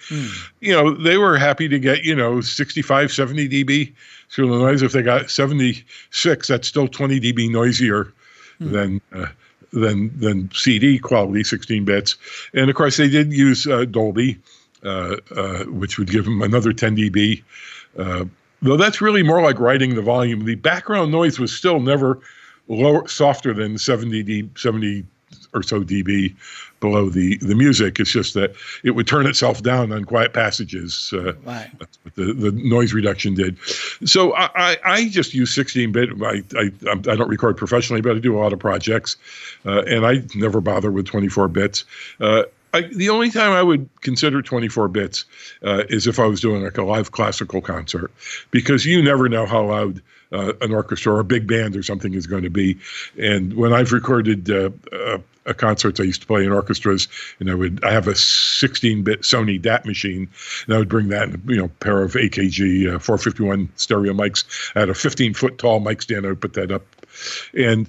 They were happy to get 65, 70 dB through the noise. If they got 76, that's still 20 dB noisier than CD quality 16 bits. And of course, they did use Dolby, which would give them another 10 dB. Though that's really more like riding the volume. The background noise was still never softer than 70 or so dB below the music. It's just that it would turn itself down on quiet passages.
Right.
That's what the noise reduction did. So I just use 16-bit. I don't record professionally, but I do a lot of projects, and I never bother with 24 bits. The only time I would consider 24 bits is if I was doing like a live classical concert, because you never know how loud an orchestra or a big band or something is going to be. And when I've recorded concerts, I used to play in orchestras, and I have a 16-bit Sony DAT machine, and I would bring that in a pair of AKG 451 stereo mics. I had a 15-foot tall mic stand. I would put that up, and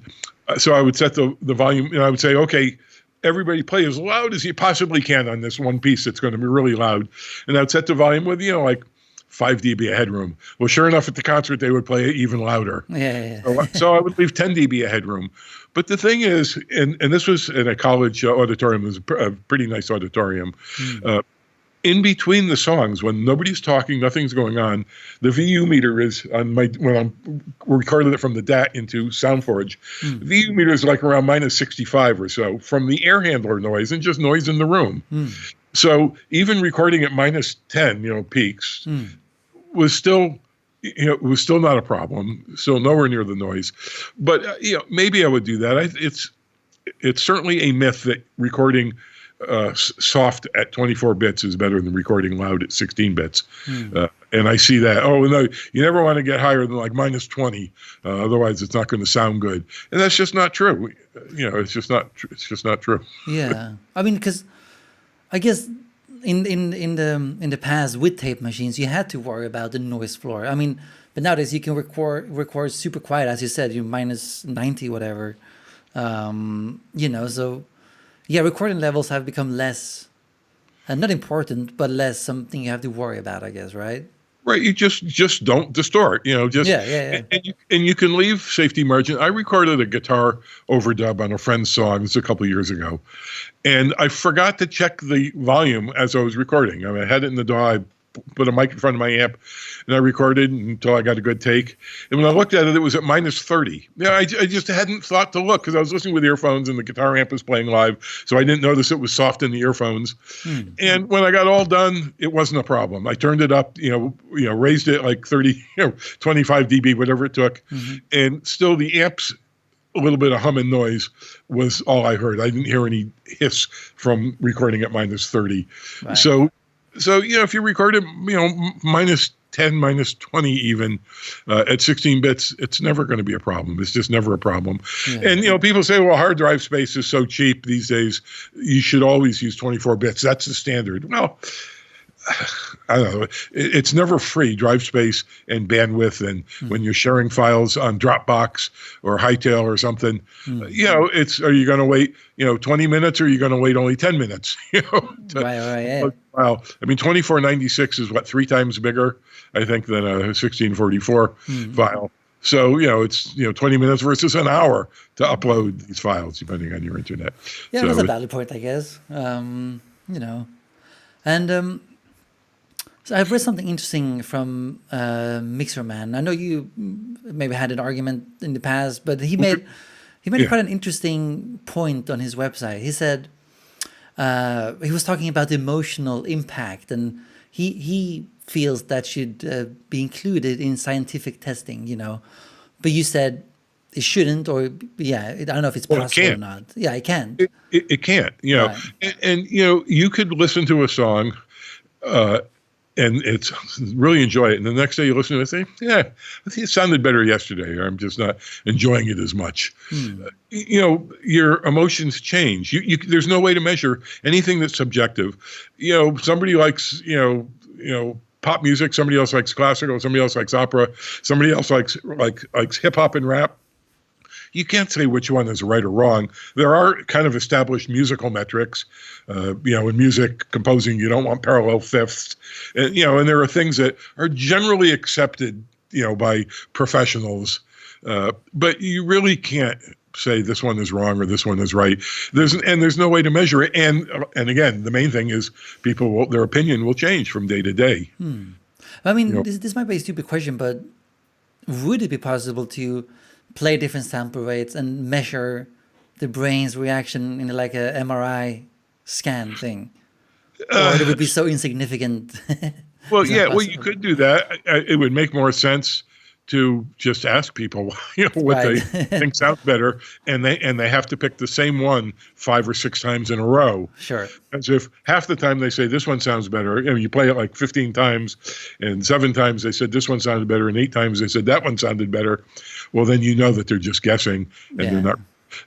so I would set the volume, and I would say, okay, everybody play as loud as you possibly can on this one piece that's going to be really loud. And I'd set the volume with, like 5 dB of headroom. Well, sure enough, at the concert, they would play it even louder.
Yeah.
So I would leave 10 dB of headroom. But the thing is, and this was in a college auditorium, it was a pretty nice auditorium. In between the songs, when nobody's talking, nothing's going on, the VU meter is on when I'm recording it from the DAT into SoundForge, VU meter is like around minus 65 or so from the air handler noise and just noise in the room. So even recording at minus 10, peaks was still, not a problem. Still nowhere near the noise. But, maybe I would do that. It's certainly a myth that recording soft at 24 bits is better than recording loud at 16 bits. And I see that. Oh, no, you never want to get higher than like minus 20. Otherwise, it's not going to sound good. And that's just not true. It's just not true.
Yeah. I mean, because I guess in the past with tape machines, you had to worry about the noise floor. I mean, but nowadays you can record super quiet, as you said, you minus 90, whatever. So yeah, recording levels have become less, not important, but less something you have to worry about, I guess, right?
Right, you just don't distort,
Yeah.
And you can leave safety margin. I recorded a guitar overdub on a friend's song. This was a couple of years ago, and I forgot to check the volume as I was recording. I mean, I had it in the DAW. I put a mic in front of my amp, and I recorded until I got a good take. And when I looked at it, it was at minus 30. I just hadn't thought to look because I was listening with earphones and the guitar amp was playing live, so I didn't notice it was soft in the earphones. And when I got all done, it wasn't a problem. I turned it up, raised it like 30, 25 dB, whatever it took, and still the amp's a little bit of hum and noise was all I heard. I didn't hear any hiss from recording at minus 30. Right. So if you record it, minus 10, minus 20 even at 16 bits, it's never going to be a problem. It's just never a problem. Yeah. And, people say, well, hard drive space is so cheap these days. You should always use 24 bits. That's the standard. Well, I don't know. It's never free, drive space and bandwidth. And when you're sharing files on Dropbox or Hightail or something, are you going to wait, 20 minutes or are you going to wait only 10 minutes?
Right.
Wow. I mean, 2496 is 3 times bigger, I think, than a 1644 file. So, it's, 20 minutes versus an hour to upload these files, depending on your internet.
Yeah,
so
that's a valid point, I guess. So I've read something interesting from Mixerman. I know you maybe had an argument in the past, but he made quite an interesting point on his website. He said he was talking about the emotional impact, and he feels that should be included in scientific testing. But you said it shouldn't, or I don't know if it's possible or not. Yeah, it can.
It can't. Right. And you could listen to a song. And it's really enjoy it. And the next day you listen to it and say, I think it sounded better yesterday, or I'm just not enjoying it as much. Your emotions change. There's no way to measure anything that's subjective. Somebody likes, pop music. Somebody else likes classical. Somebody else likes opera. Somebody else likes hip hop and rap. You can't say which one is right or wrong. There are kind of established musical metrics. In music composing, you don't want parallel fifths. And there are things that are generally accepted, by professionals. But you really can't say this one is wrong or this one is right. There's no way to measure it. And again, the main thing is their opinion will change from day to day.
I mean, this might be a stupid question, but would it be possible to play different sample rates and measure the brain's reaction in like a MRI scan thing? Or it would be so insignificant.
You could do that. It would make more sense to just ask people, what they think sounds better, and they have to pick the same one 5 or 6 times in a row.
Sure.
As if half the time they say this one sounds better, you play it like 15 times, and 7 times they said this one sounded better, and 8 times they said that one sounded better. Well, then that they're just guessing, and they're not.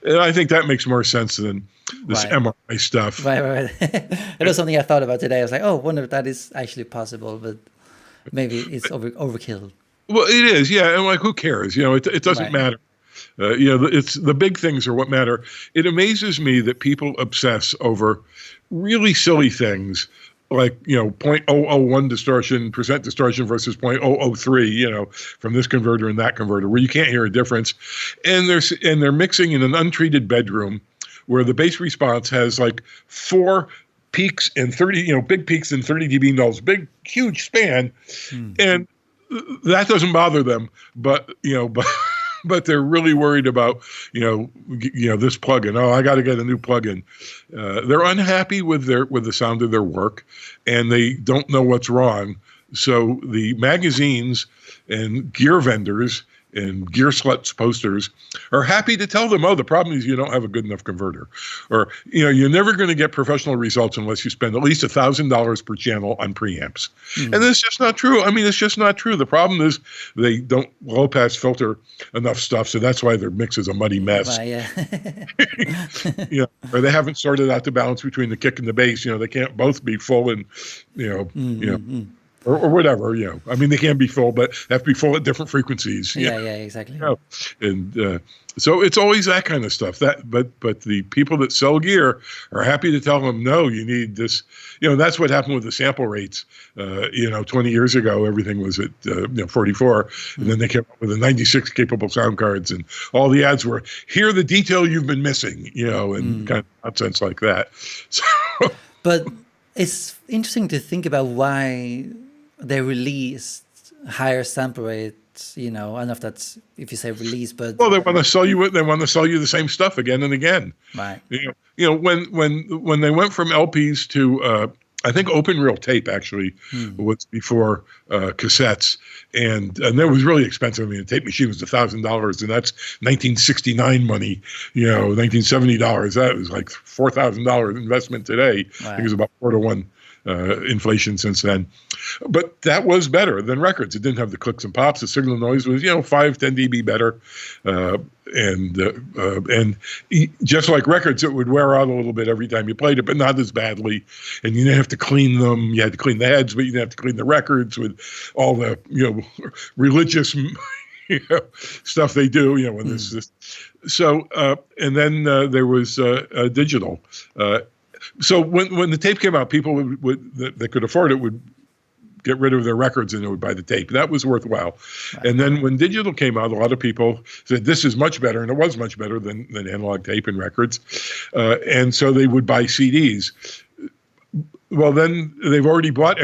And I think that makes more sense than this MRI stuff.
Right. It was something I thought about today. I was like, I wonder if that is actually possible, but maybe it's overkill.
Well, it is, and who cares? It doesn't matter. It's the big things are what matter. It amazes me that people obsess over really silly things like, 0.001 distortion, percent distortion versus 0.003, from this converter and that converter, where you can't hear a difference. And they're mixing in an untreated bedroom where the bass response has like 4 peaks and 30, big peaks and 30 dB nulls, big, huge span. And that doesn't bother them, but, but they're really worried about, this plugin. Oh, I got to get a new plugin. They're unhappy with the sound of their work, and they don't know what's wrong. So the magazines and gear vendors and gear sluts posters are happy to tell them, oh, the problem is you don't have a good enough converter, or you're never going to get professional results unless you spend at least $1,000 per channel on preamps. And it's just not true. I mean, it's just not true. The problem is they don't low pass filter enough stuff, so that's why their mix is a muddy mess. Or they haven't sorted out the balance between the kick and the bass. They can't both be full and or whatever, I mean, they can be full, but they have to be full at different frequencies.
Yeah, exactly.
And so it's always that kind of stuff. But the people that sell gear are happy to tell them, no, you need this. That's what happened with the sample rates. 20 years ago, everything was at 44, and then they came up with the 96 capable sound cards, and all the ads were, hear the detail you've been missing, and kind of nonsense like that. So,
but it's interesting to think about why they released higher sample rates. I don't know if that's, if you say release, but
they want to sell you the same stuff again and again.
Right.
When they went from LPs to I think open reel tape actually was before cassettes, and that was really expensive. I mean, a tape machine was $1,000, and that's 1969 money. $1970. That was like $4,000 investment today. Right. I think it was about 4-to-1 inflation since then. But that was better than records. It didn't have the clicks and pops. The signal noise was 5-10 dB better, and just like records, it would wear out a little bit every time you played it, but not as badly. And you didn't have to clean them. You had to clean the heads, but you didn't have to clean the records with all the religious stuff they do. When this. So and then there was digital. So when the tape came out, people that could afford it would get rid of their records and they would buy the tape. That was worthwhile. Right. And then when digital came out, a lot of people said this is much better, and it was much better than analog tape and records. And so they would buy CDs. Well, then they've already bought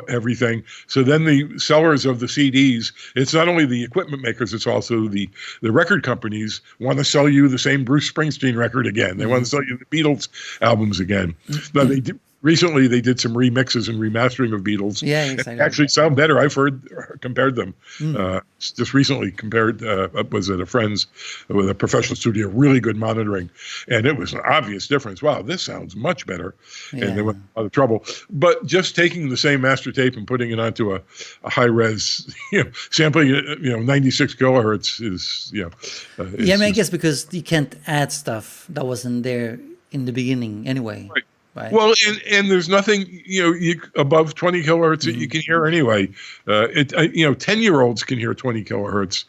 everything. So then the sellers of the CDs, it's not only the equipment makers, it's also the record companies want to sell you the same Bruce Springsteen record again. They want to sell you the Beatles albums again. Now, recently they did some remixes and remastering of Beatles.
Yeah, exactly.
They actually sound better. I've compared them. Just recently was at a friend's with a professional studio, really good monitoring, and it was an obvious difference. Wow, this sounds much better. Yeah. And they went out of trouble. But just taking the same master tape and putting it onto a high res, sampling it, 96 kilohertz is,
I mean, I guess because you can't add stuff that wasn't there in the beginning anyway. Right.
Well, and there's nothing, above 20 kilohertz that you can hear anyway. 10-year-olds can hear 20 kilohertz.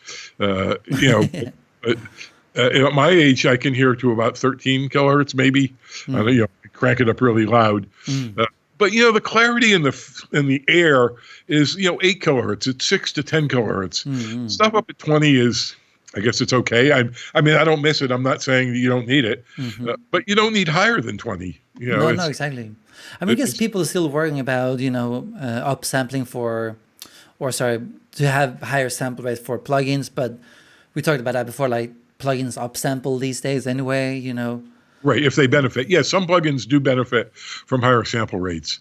At my age, I can hear to about 13 kilohertz, maybe. Crank it up really loud. But the clarity in the air is 8 kilohertz. It's 6 to 10 kilohertz. Stuff up at 20 is, I guess it's okay. I mean, I don't miss it. I'm not saying that you don't need it, but you don't need higher than 20.
No, exactly. I mean, I guess people are still worrying about, upsampling to have higher sample rate for plugins, but we talked about that before, like plugins upsample these days anyway,
Right, if they benefit. Yes, some plugins do benefit from higher sample rates.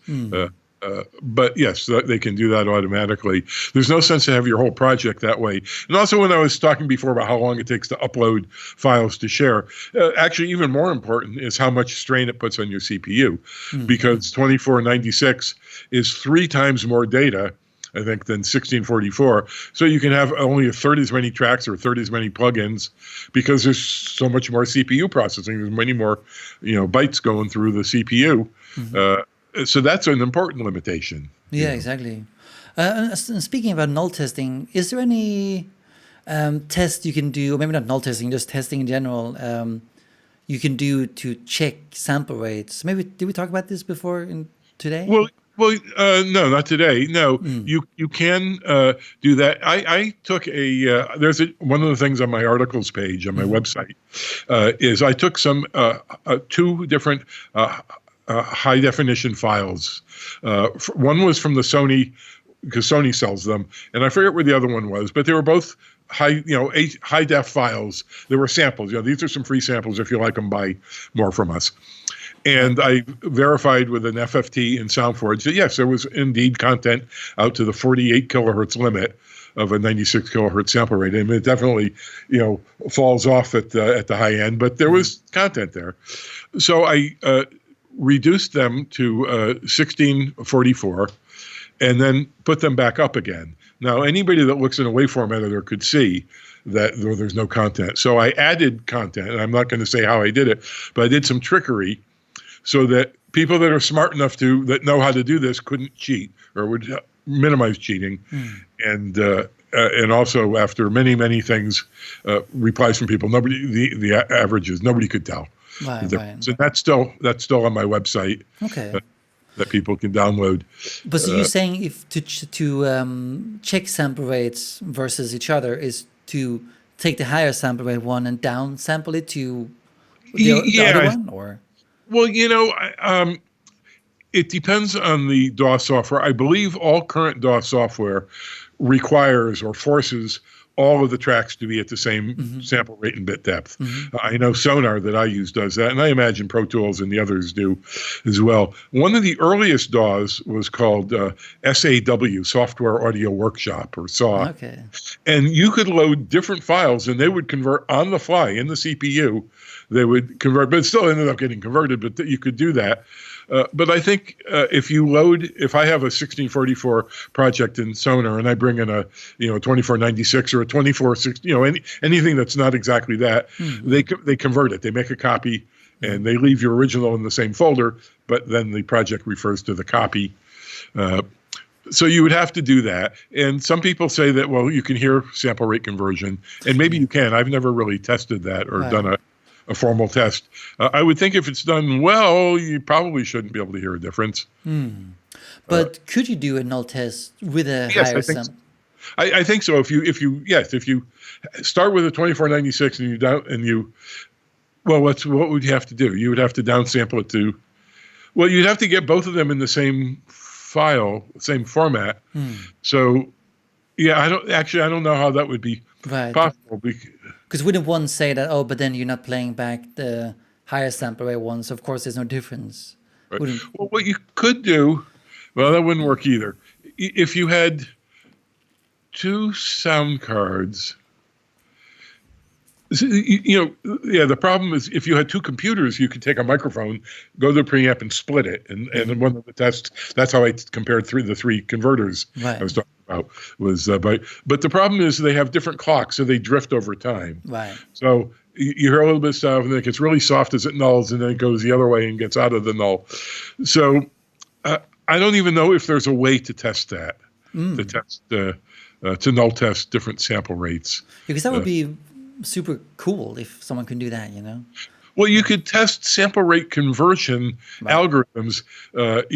But yes, they can do that automatically. There's no sense to have your whole project that way. And also, when I was talking before about how long it takes to upload files to share, actually even more important is how much strain it puts on your CPU, because 2496 is 3 times more data, I think, than 1644. So you can have only a third as many tracks or a third as many plugins because there's so much more CPU processing. There's many more, bytes going through the CPU. So that's an important limitation.
Yeah, exactly. And speaking about null testing, is there any test you can do, or maybe not null testing, just testing in general, you can do to check sample rates? Maybe did we talk about this before today?
Well, no, not today. No,
Mm.
you can do that. I took there's one of the things on my articles page on my
Mm.
website is I took some two different high definition files. One was from the Sony, because Sony sells them, and I forget where the other one was, but they were both high def files. There were samples. These are some free samples. If you like them, buy more from us.
Right.
And I verified with an FFT and SoundForge that yes, there was indeed content out to the 48 kilohertz limit of a 96 kilohertz sample rate. And it definitely, falls off at the high end, but there was content there. So I reduced them to 1644 and then put them back up again. Now, anybody that looks in a waveform editor could see that there's no content. So I added content, and I'm not going to say how I did it, but I did some trickery so that people that are smart enough that know how to do this couldn't cheat or would minimize cheating. And also after many things, replies from people, the averages, nobody could tell.
Right.
So that's still on my website.
Okay.
That people can download.
But so you're saying if to check sample rates versus each other is to take the higher sample rate one and down sample it to the other one, or?
Well, it depends on the DAW software. I believe all current DAW software requires or forces all of the tracks to be at the same sample rate and bit depth. I know Sonar that I use does that, and I imagine Pro Tools and the others do as well. One of the earliest DAWs was called SAW, Software Audio Workshop, or SAW.
Okay.
And you could load different files, and they would convert on the fly in the CPU. They would convert, but it still ended up getting converted, but you could do that. But I think if I have a 1644 project in Sonar and I bring in a 2496 or a 2460, anything that's not exactly that, they convert it. They make a copy and they leave your original in the same folder, but then the project refers to the copy. So you would have to do that. And some people say that, well, you can hear sample rate conversion, and maybe you can. I've never really tested that or done a formal test. I would think if it's done well, you probably shouldn't be able to hear a difference.
But could you do a null test with a higher sample?
I think so. If you start with a 2496 what would you have to do? You would have to downsample it to, you'd have to get both of them in the same file, same format. So I don't know how that would be possible.
Because wouldn't one say that, but then you're not playing back the higher sample rate one, so of course there's no difference.
Right. Well, what you could do, that wouldn't work either. If you had two sound cards, the problem is if you had two computers, you could take a microphone, go to the preamp and split it. And one of the tests, that's how I compared the three converters I was talking about was, but the problem is they have different clocks, so they drift over time.
Right.
So you hear a little bit of stuff and then it gets really soft as it nulls and then it goes the other way and gets out of the null. So I don't even know if there's a way to test that, to test, to null test different sample rates.
Because that would be super cool if someone can do that,
Well, you could test sample rate conversion algorithms. With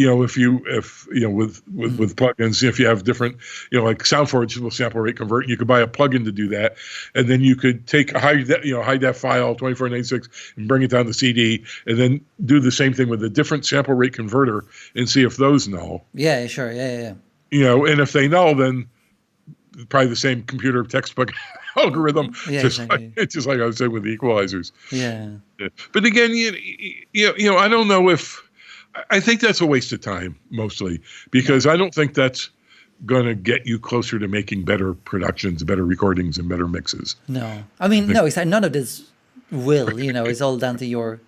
plugins, if you have different, like SoundForge will sample rate convert. You could buy a plugin to do that, and then you could take a high def file 2496 and bring it down the CD, and then do the same thing with a different sample rate converter and see if those null.
Yeah, sure, yeah.
And if they null, then probably the same computer textbook algorithm.
Exactly.
Just like I was saying with the equalizers.
Yeah.
But again, I don't know I think that's a waste of time mostly, because I don't think that's going to get you closer to making better productions, better recordings, and better mixes.
No, I mean, none of this will. It's all down to your,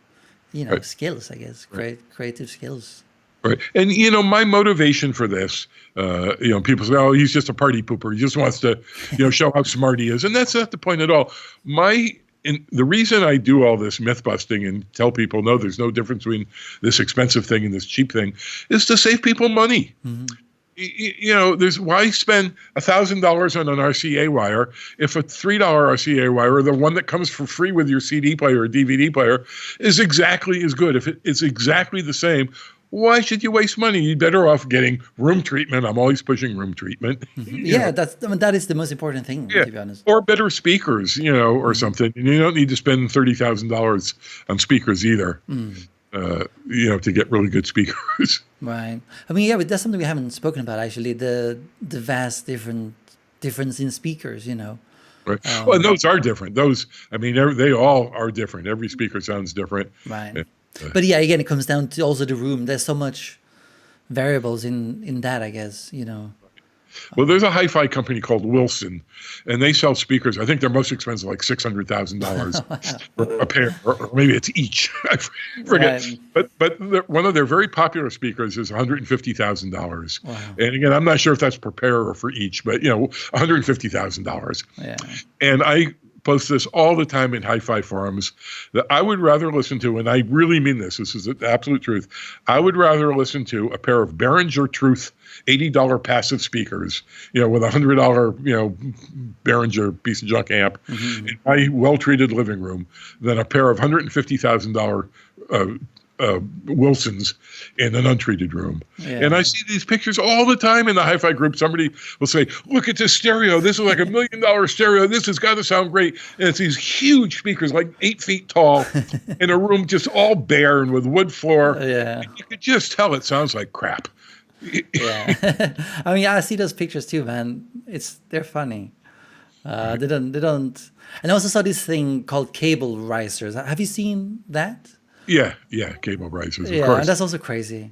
skills, I guess, creative skills.
Right. And, my motivation for this, people say, oh, he's just a party pooper. He just wants to, show how smart he is. And that's not the point at all. The reason I do all this myth busting and tell people, no, there's no difference between this expensive thing and this cheap thing, is to save people money. Why spend $1,000 on an RCA wire if a $3 RCA wire, the one that comes for free with your CD player or DVD player, is exactly as good? If it's exactly the same, why should you waste money? You're better off getting room treatment. I'm always pushing room treatment.
Yeah, that is the most important thing,
Yeah.
to be honest.
Or better speakers, or something. And you don't need to spend $30,000 on speakers either, to get really good speakers.
Right. I mean, yeah, but that's something we haven't spoken about, actually, the vast difference in speakers,
Right. Well, and those are different. Those, I mean, they all are different. Every speaker sounds different.
Right. But yeah, again, it comes down to also the room. There's so much variables in that, I guess,
Well, there's a hi-fi company called Wilson, and they sell speakers. I think they're most expensive, like $600,000 for a pair, or maybe it's each. I forget. Right. But one of their very popular speakers is $150,000. Wow. And again, I'm not sure if that's per pair or for each, but $150,000. Yeah. And I post this all the time in hi-fi forums that I would rather listen to, and I really mean this. This is the absolute truth. I would rather listen to a pair of Behringer Truth $80 passive speakers, with a $100, Behringer piece of junk amp in my well-treated living room than a pair of $150,000 Wilsons in an untreated room. Yeah. And I see these pictures all the time in the hi-fi group. Somebody will say, look at this stereo. This is like $1 million stereo. This has got to sound great. And it's these huge speakers, like 8 feet tall, in a room just all bare and with wood floor. Yeah. And you could just tell it sounds like crap.
Yeah. I mean, I see those pictures too, man. They're funny. They don't. And I also saw this thing called cable risers. Have you seen that?
Yeah, cable risers.
Yeah,
of course.
And that's also crazy.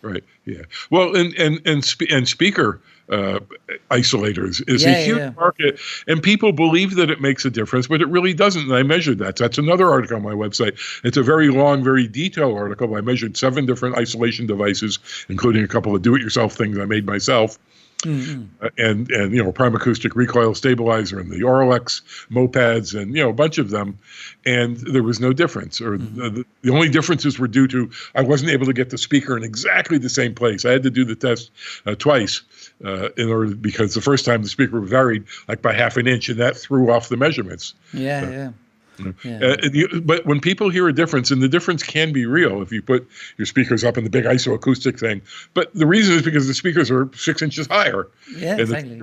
Right. Yeah. Well, and speaker isolators is a huge market, and people believe that it makes a difference, but it really doesn't. And I measured that. That's another article on my website. It's a very long, very detailed article. I measured 7 different isolation devices, including a couple of do-it-yourself things I made myself. Mm-hmm. And prime acoustic recoil stabilizer and the Auralex mopeds and a bunch of them, and there was no difference, or the only differences were due to I wasn't able to get the speaker in exactly the same place. I had to do the test twice because the first time the speaker varied like by half an inch, and that threw off the measurements.
Yeah.
But when people hear a difference, and the difference can be real if you put your speakers up in the big isoacoustic thing, but the reason is because the speakers are 6 inches higher.
Yeah, exactly.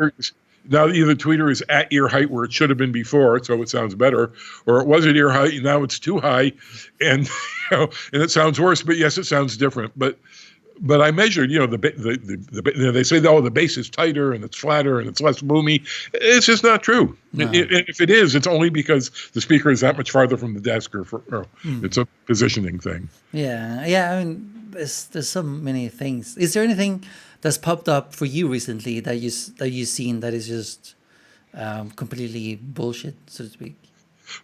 Now either the tweeter is at ear height where it should have been before, so it sounds better, or it was at ear height and now it's too high, and and it sounds worse. But yes, it sounds different. But I measured, they say, the bass is tighter and it's flatter and it's less boomy. It's just not true. No. If it is, it's only because the speaker is that much farther from the desk, it's a positioning thing.
Yeah. I mean, there's so many things. Is there anything that's popped up for you recently that you've seen that is just completely bullshit, so to speak?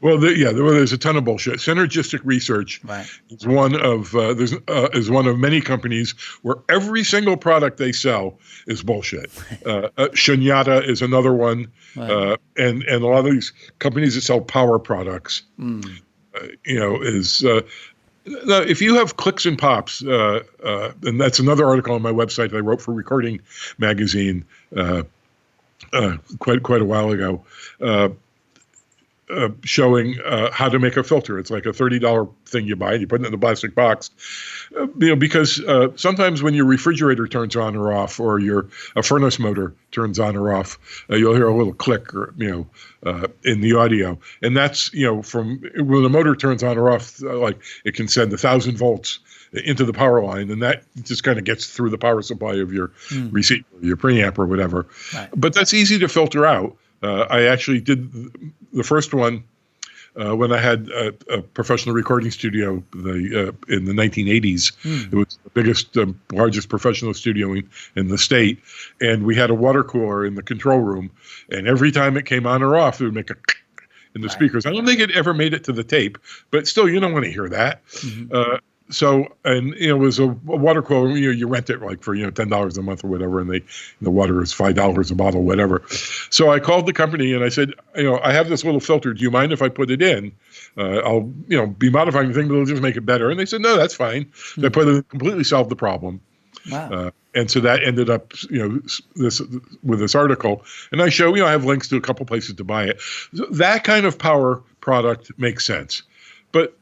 Well, there's a ton of bullshit. Synergistic research is one of many companies where every single product they sell is bullshit. Shunyata is another one, and a lot of these companies that sell power products, now, if you have clicks and pops, and that's another article on my website that I wrote for Recording Magazine quite a while ago. Showing how to make a filter. It's like a $30 thing you buy, and you put it in a plastic box. Because sometimes when your refrigerator turns on or off, or a furnace motor turns on or off, you'll hear a little click, or in the audio, and that's from when the motor turns on or off, like it can send 1,000 volts into the power line, and that just kind of gets through the power supply of your receiver, your preamp, or whatever. Right. But that's easy to filter out. I actually did the first one when I had a professional recording studio in the 1980s. It was the biggest, largest professional studio in the state. And we had a water cooler in the control room. And every time it came on or off, it would make a in the speakers. I don't think it ever made it to the tape, but still, you don't want to hear that. Mm-hmm. It was a water cooler. You rent it like for $10 a month or whatever, and the water is $5 a bottle, whatever. So I called the company and I said, I have this little filter. Do you mind if I put it in? I'll be modifying the thing, but it'll just make it better. And they said, no, that's fine. Mm-hmm. I put it, completely solved the problem. Wow. And so that ended up, with this article. And I show, I have links to a couple places to buy it. So that kind of power product makes sense, but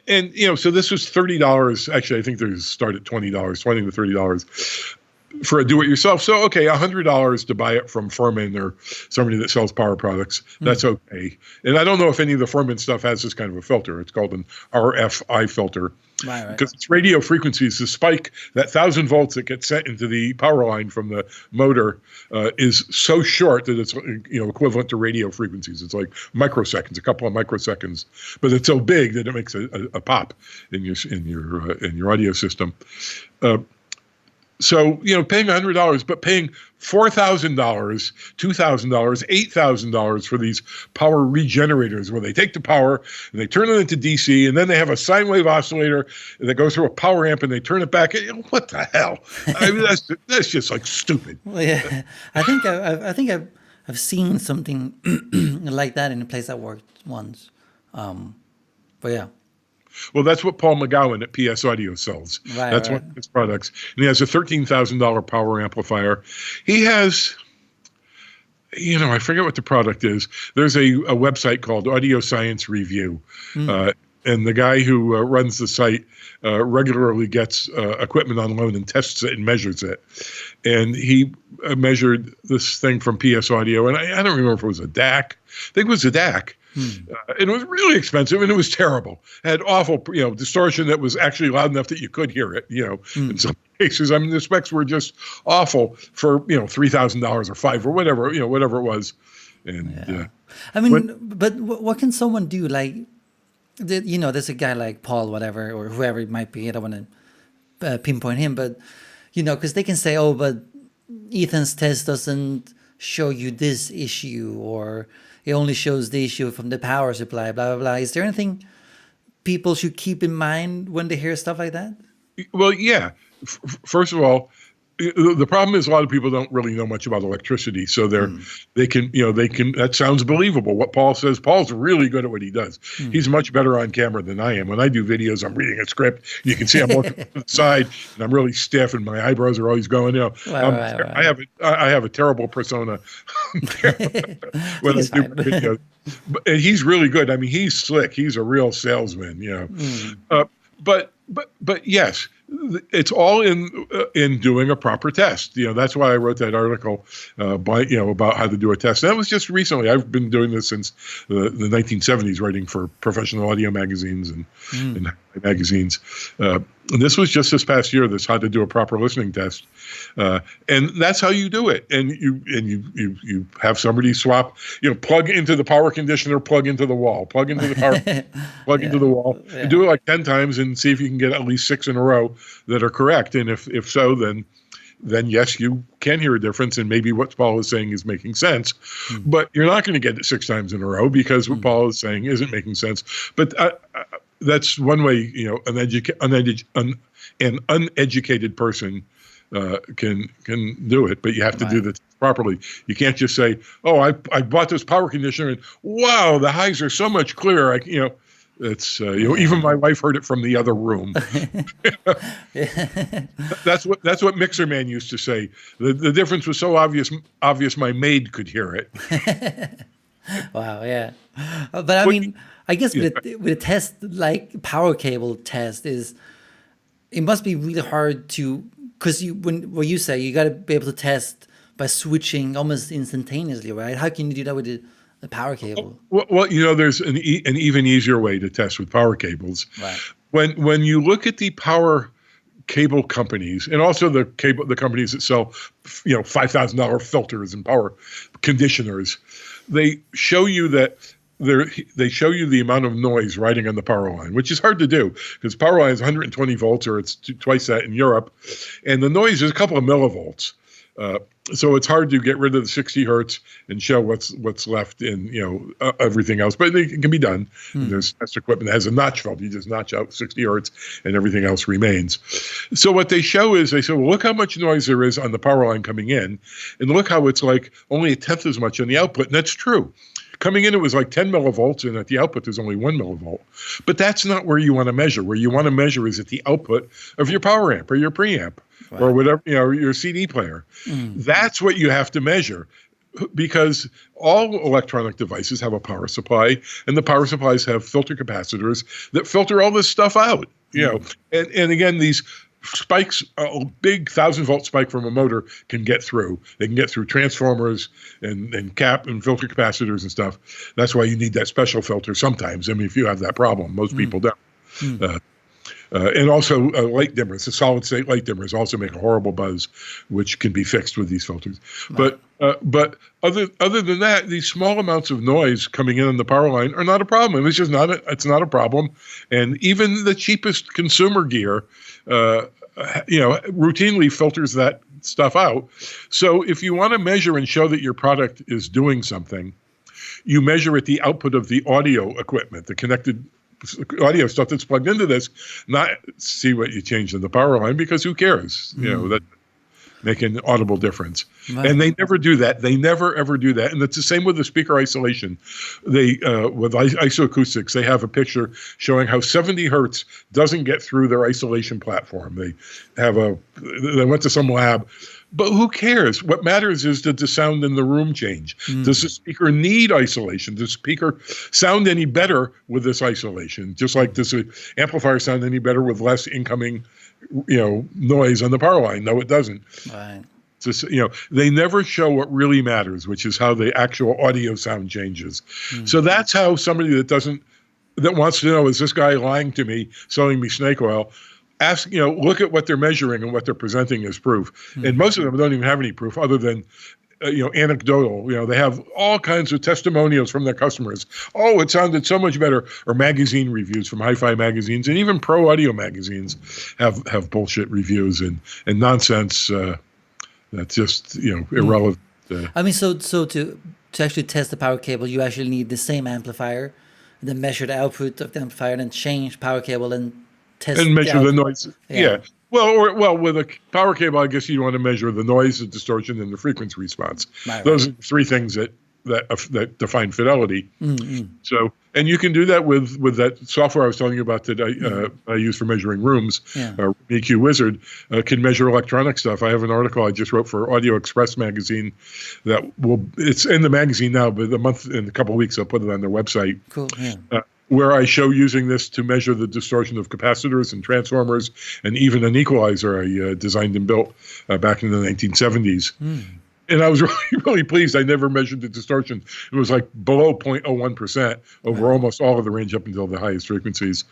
And so this was $30. Actually, I think they start at $20, $20 to $30 for a do-it-yourself. So, okay, $100 to buy it from Furman or somebody that sells power products. That's okay. And I don't know if any of the Furman stuff has this kind of a filter. It's called an RFI filter.
Right.
Because it's radio frequencies, the spike, that 1,000 volts that gets sent into the power line from the motor is so short that it's equivalent to radio frequencies. It's like microseconds, a couple of microseconds, but it's so big that it makes a pop in your audio system. So, paying $100, but paying $4,000, $2,000, $8,000 for these power regenerators where they take the power and they turn it into DC, and then they have a sine wave oscillator that goes through a power amp and they turn it back. What the hell? I mean, that's just like stupid.
Well, yeah, I think I've seen something like that in a place I worked once. But yeah.
Well, that's what Paul McGowan at PS Audio sells. That's one of his products. And he has a $13,000 power amplifier. He has, I forget what the product is. There's a website called Audio Science Review. And the guy who runs the site regularly gets equipment on loan and tests it and measures it. And he measured this thing from PS Audio. And I don't remember if it was a DAC. I think it was a DAC. It was really expensive, and it was terrible. It had awful, distortion that was actually loud enough that you could hear it, in some cases. I mean, the specs were just awful for, $3,000 or $5,000 or whatever, whatever it was. And
I mean, but what can someone do? Like, there's a guy like Paul, whatever, or whoever it might be. I don't want to pinpoint him, but, because they can say, oh, but Ethan's test doesn't show you this issue, or it only shows the issue from the power supply, blah, blah, blah. Is there anything people should keep in mind when they hear stuff like that?
Well, yeah. First of all, the problem is a lot of people don't really know much about electricity. So they can, that sounds believable. What Paul says, Paul's really good at what he does. He's much better on camera than I am. When I do videos, I'm reading a script. You can see I'm looking to the side and I'm really stiff and my eyebrows are always going,
Right.
I have a terrible persona when I do videos. And he's really good. I mean, he's slick. He's a real salesman, But yes, it's all in doing a proper test. That's why I wrote that article, about how to do a test. And that was just recently. I've been doing this since the 1970s, writing for professional audio magazines and magazines. And this was just this past year. This how to do a proper listening test, and that's how you do it. And you have somebody swap. Plug into the power conditioner, plug into the wall, plug into the power, plug into the wall, and do it like 10 times, and see if you can get at least 6 in a row that are correct. And if so, then yes, you can hear a difference, and maybe what Paul is saying is making sense. But you're not going to get it 6 times in a row because what Paul is saying isn't making sense. But that's one way, an uneducated person can do it, but you have to do this properly. You can't just say, "Oh, I bought this power conditioner, and wow, the highs are so much clearer." It's even my wife heard it from the other room. That's what Mixerman used to say. The difference was so obvious my maid could hear it.
Wow, yeah. But I mean, I guess with a test like power cable test it must be really hard to, because what you say, you got to be able to test by switching almost instantaneously, right? How can you do that with the power cable?
Well, there's an even easier way to test with power cables.
Right.
When you look at the power cable companies, and also the companies that sell, $5,000 filters and power conditioners, they show you that they show you the amount of noise riding on the power line, which is hard to do because power line is 120 volts, or it's twice that in Europe, and the noise is a couple of millivolts. So it's hard to get rid of the 60 hertz and show what's left in everything else, but it can be done. There's test equipment that has a notch filter. You just notch out 60 hertz and everything else remains. So what they show is, they say, well, look how much noise there is on the power line coming in, and look how it's like only a tenth as much on the output, and that's true. Coming in, it was like 10 millivolts, and at the output, there's only 1 millivolt. But that's not where you want to measure. Where you want to measure is at the output of your power amp or your preamp or whatever, your CD player. That's what you have to measure. because all electronic devices have a power supply, and the power supplies have filter capacitors that filter all this stuff out. And again, these spikes, a big 1,000-volt spike from a motor can get through. They can get through transformers and cap and filter capacitors and stuff. That's why you need that special filter sometimes. I mean, if you have that problem, most people don't. And also light dimmers, the solid-state light dimmers also make a horrible buzz, which can be fixed with these filters. Right. But other than that, these small amounts of noise coming in on the power line are not a problem. It's just not it's not a problem. And even the cheapest consumer gear, routinely filters that stuff out. So if you want to measure and show that your product is doing something, you measure at the output of the audio equipment, the connected audio stuff that's plugged into this, not see what you changed in the power line, because who cares? That make an audible difference. Right. And they never do that. They never ever do that. And it's the same with the speaker isolation. They with isoacoustics, they have a picture showing how 70 hertz doesn't get through their isolation platform. They went to some lab. But who cares? What matters is, did the sound in the room change? Does the speaker need isolation? Does the speaker sound any better with this isolation? Just like, does the amplifier sound any better with less incoming, noise on the power line? No, it doesn't. Right. Just, they never show what really matters, which is how the actual audio sound changes. So that's how somebody that wants to know, is this guy lying to me, selling me snake oil? Look at what they're measuring and what they're presenting as proof. And most of them don't even have any proof other than, anecdotal. They have all kinds of testimonials from their customers. Oh, it sounded so much better. Or magazine reviews from hi-fi magazines, and even pro audio magazines have bullshit reviews and nonsense that's just, irrelevant.
I mean, so to actually test the power cable, you actually need the same amplifier, and then measure the output of the amplifier, and then change power cable and test
and measure the noise. Yeah. Well, with a power cable, I guess you want to measure the noise, the distortion, and the frequency response. Those are three things that define fidelity. So, and you can do that with that software I was telling you about that I use for measuring rooms. EQ Wizard can measure electronic stuff. I have an article I just wrote for Audio Express magazine it's in the magazine now, but in a couple of weeks I'll put it on their website.
Cool. Yeah.
Where I show using this to measure the distortion of capacitors and transformers, and even an equalizer I designed and built back in the 1970s. And I was really, really pleased. I never measured the distortion. It was like below 0.01% over almost all of the range up until the highest frequencies.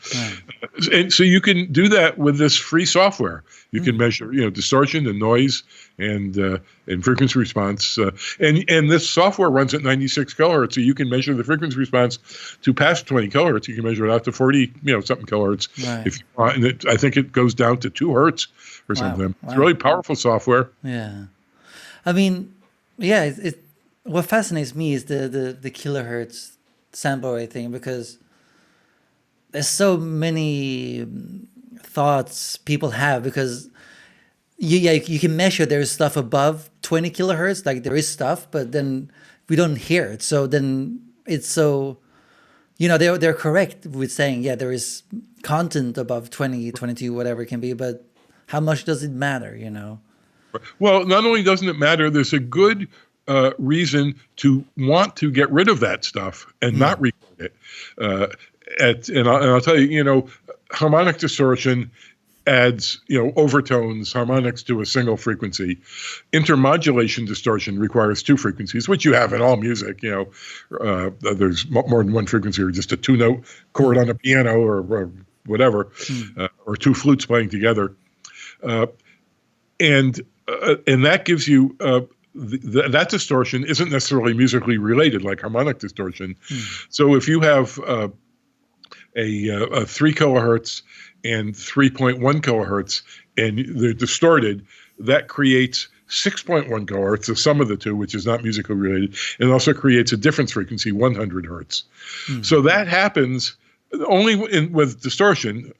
And so you can do that with this free software. You can measure, distortion and noise and frequency response. And this software runs at 96 kilohertz, so you can measure the frequency response to past 20 kilohertz. You can measure it out to 40, something kilohertz if you want. And I think it goes down to 2 hertz or something. It's really powerful software.
Yeah. I mean, what fascinates me is the kilohertz sample rate thing, because there's so many thoughts people have, because you can measure there's stuff above 20 kilohertz, like there is stuff, but then we don't hear it. So then it's so, they're correct with saying, there is content above 20, 22, whatever it can be, but how much does it matter,
Well, not only doesn't it matter, there's a good reason to want to get rid of that stuff and not record it. And I'll tell you, harmonic distortion adds, overtones, harmonics to a single frequency. Intermodulation distortion requires 2 frequencies, which you have in all music. There's more than one frequency, or just a 2-note chord on a piano or whatever, or 2 flutes playing together. And that gives you that distortion isn't necessarily musically related like harmonic distortion. So if you have a 3 kilohertz and 3.1 kilohertz and they're distorted, that creates 6.1 kilohertz, the sum of the two, which is not musically related, and also creates a difference frequency, 100 hertz. So that happens only with distortion,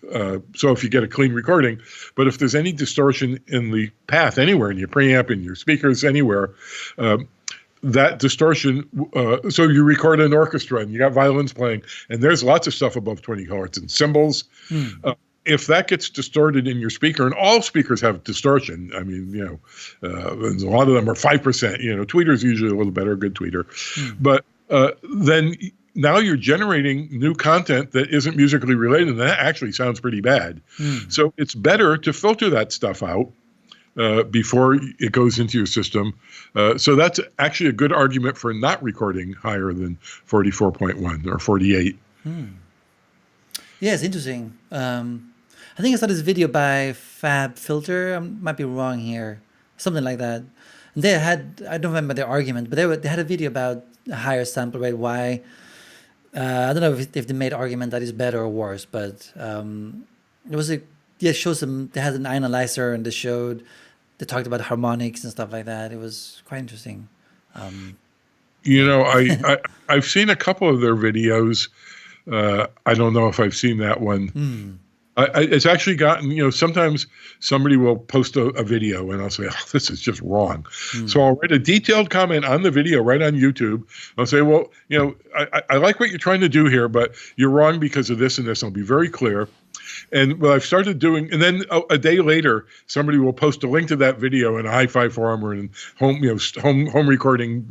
so if you get a clean recording, but if there's any distortion in the path anywhere, in your preamp, in your speakers, anywhere, that distortion, so you record an orchestra and you got violins playing, and there's lots of stuff above 20 kilohertz and cymbals. if that gets distorted in your speaker, and all speakers have distortion. I mean, a lot of them are 5%. Tweeter's usually a little better, a good tweeter. But then now you're generating new content that isn't musically related, and that actually sounds pretty bad. So it's better to filter that stuff out before it goes into your system. So that's actually a good argument for not recording higher than 44.1 or 48.
Yeah, it's interesting. I think I saw this video by Fab Filter. I might be wrong here. Something like that. And they had, I don't remember their argument, but they had a video about a higher sample rate. Why? I don't know if they made argument that is better or worse, but it was it shows them. They had an analyzer and they talked about harmonics and stuff like that. It was quite interesting.
I've seen a couple of their videos. I don't know if I've seen that one. It's actually gotten, sometimes somebody will post a video and I'll say, oh, this is just wrong. So I'll write a detailed comment on the video right on YouTube. I'll say, well, I like what you're trying to do here, but you're wrong because of this and this. I'll be very clear. And what I've started doing, and then a day later, somebody will post a link to that video in a high five forum or in home recording,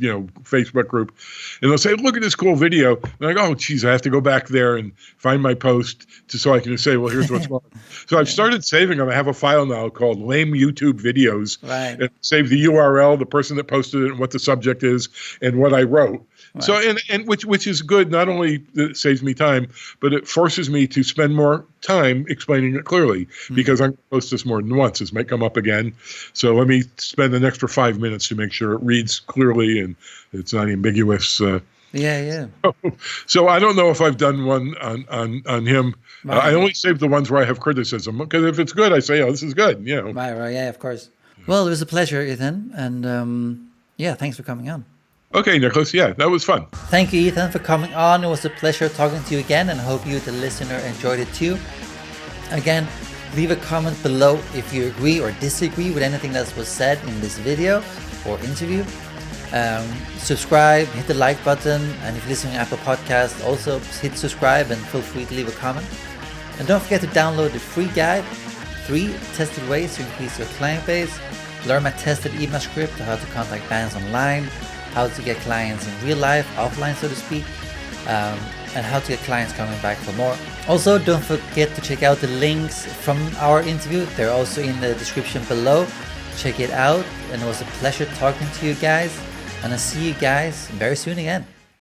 Facebook group, and they'll say, "Look at this cool video." And I go, "Oh, geez, I have to go back there and find my post so I can say, well, here's what's wrong." So I've started saving them. I have a file now called "Lame YouTube Videos."
Right.
And save the URL, the person that posted it, and what the subject is, and what I wrote. Right. So and which is good. Not only that it saves me time, but it forces me to spend more time explaining it clearly because I'm going to post this more than once. This might come up again. So let me spend an extra 5 minutes to make sure it reads clearly and it's not ambiguous.
Yeah.
So I don't know if I've done one on him. Right. I only save the ones where I have criticism because if it's good, I say, "Oh, this is good."
Right. Yeah, of course. Well, it was a pleasure, Ethan, and thanks for coming on.
Okay, Nicholas. Yeah, that was fun.
Thank you, Ethan, for coming on. It was a pleasure talking to you again, and I hope you, the listener, enjoyed it too. Again, leave a comment below if you agree or disagree with anything that was said in this video or interview. Subscribe, hit the like button, and if you're listening to Apple Podcasts, also hit subscribe and feel free to leave a comment. And don't forget to download the free guide, 3 tested ways to increase your client base, learn my tested email script on how to contact bands online, how to get clients in real life, offline so to speak, and how to get clients coming back for more. Also, don't forget to check out the links from our interview. They're also in the description below. Check it out, and it was a pleasure talking to you guys, and I'll see you guys very soon again.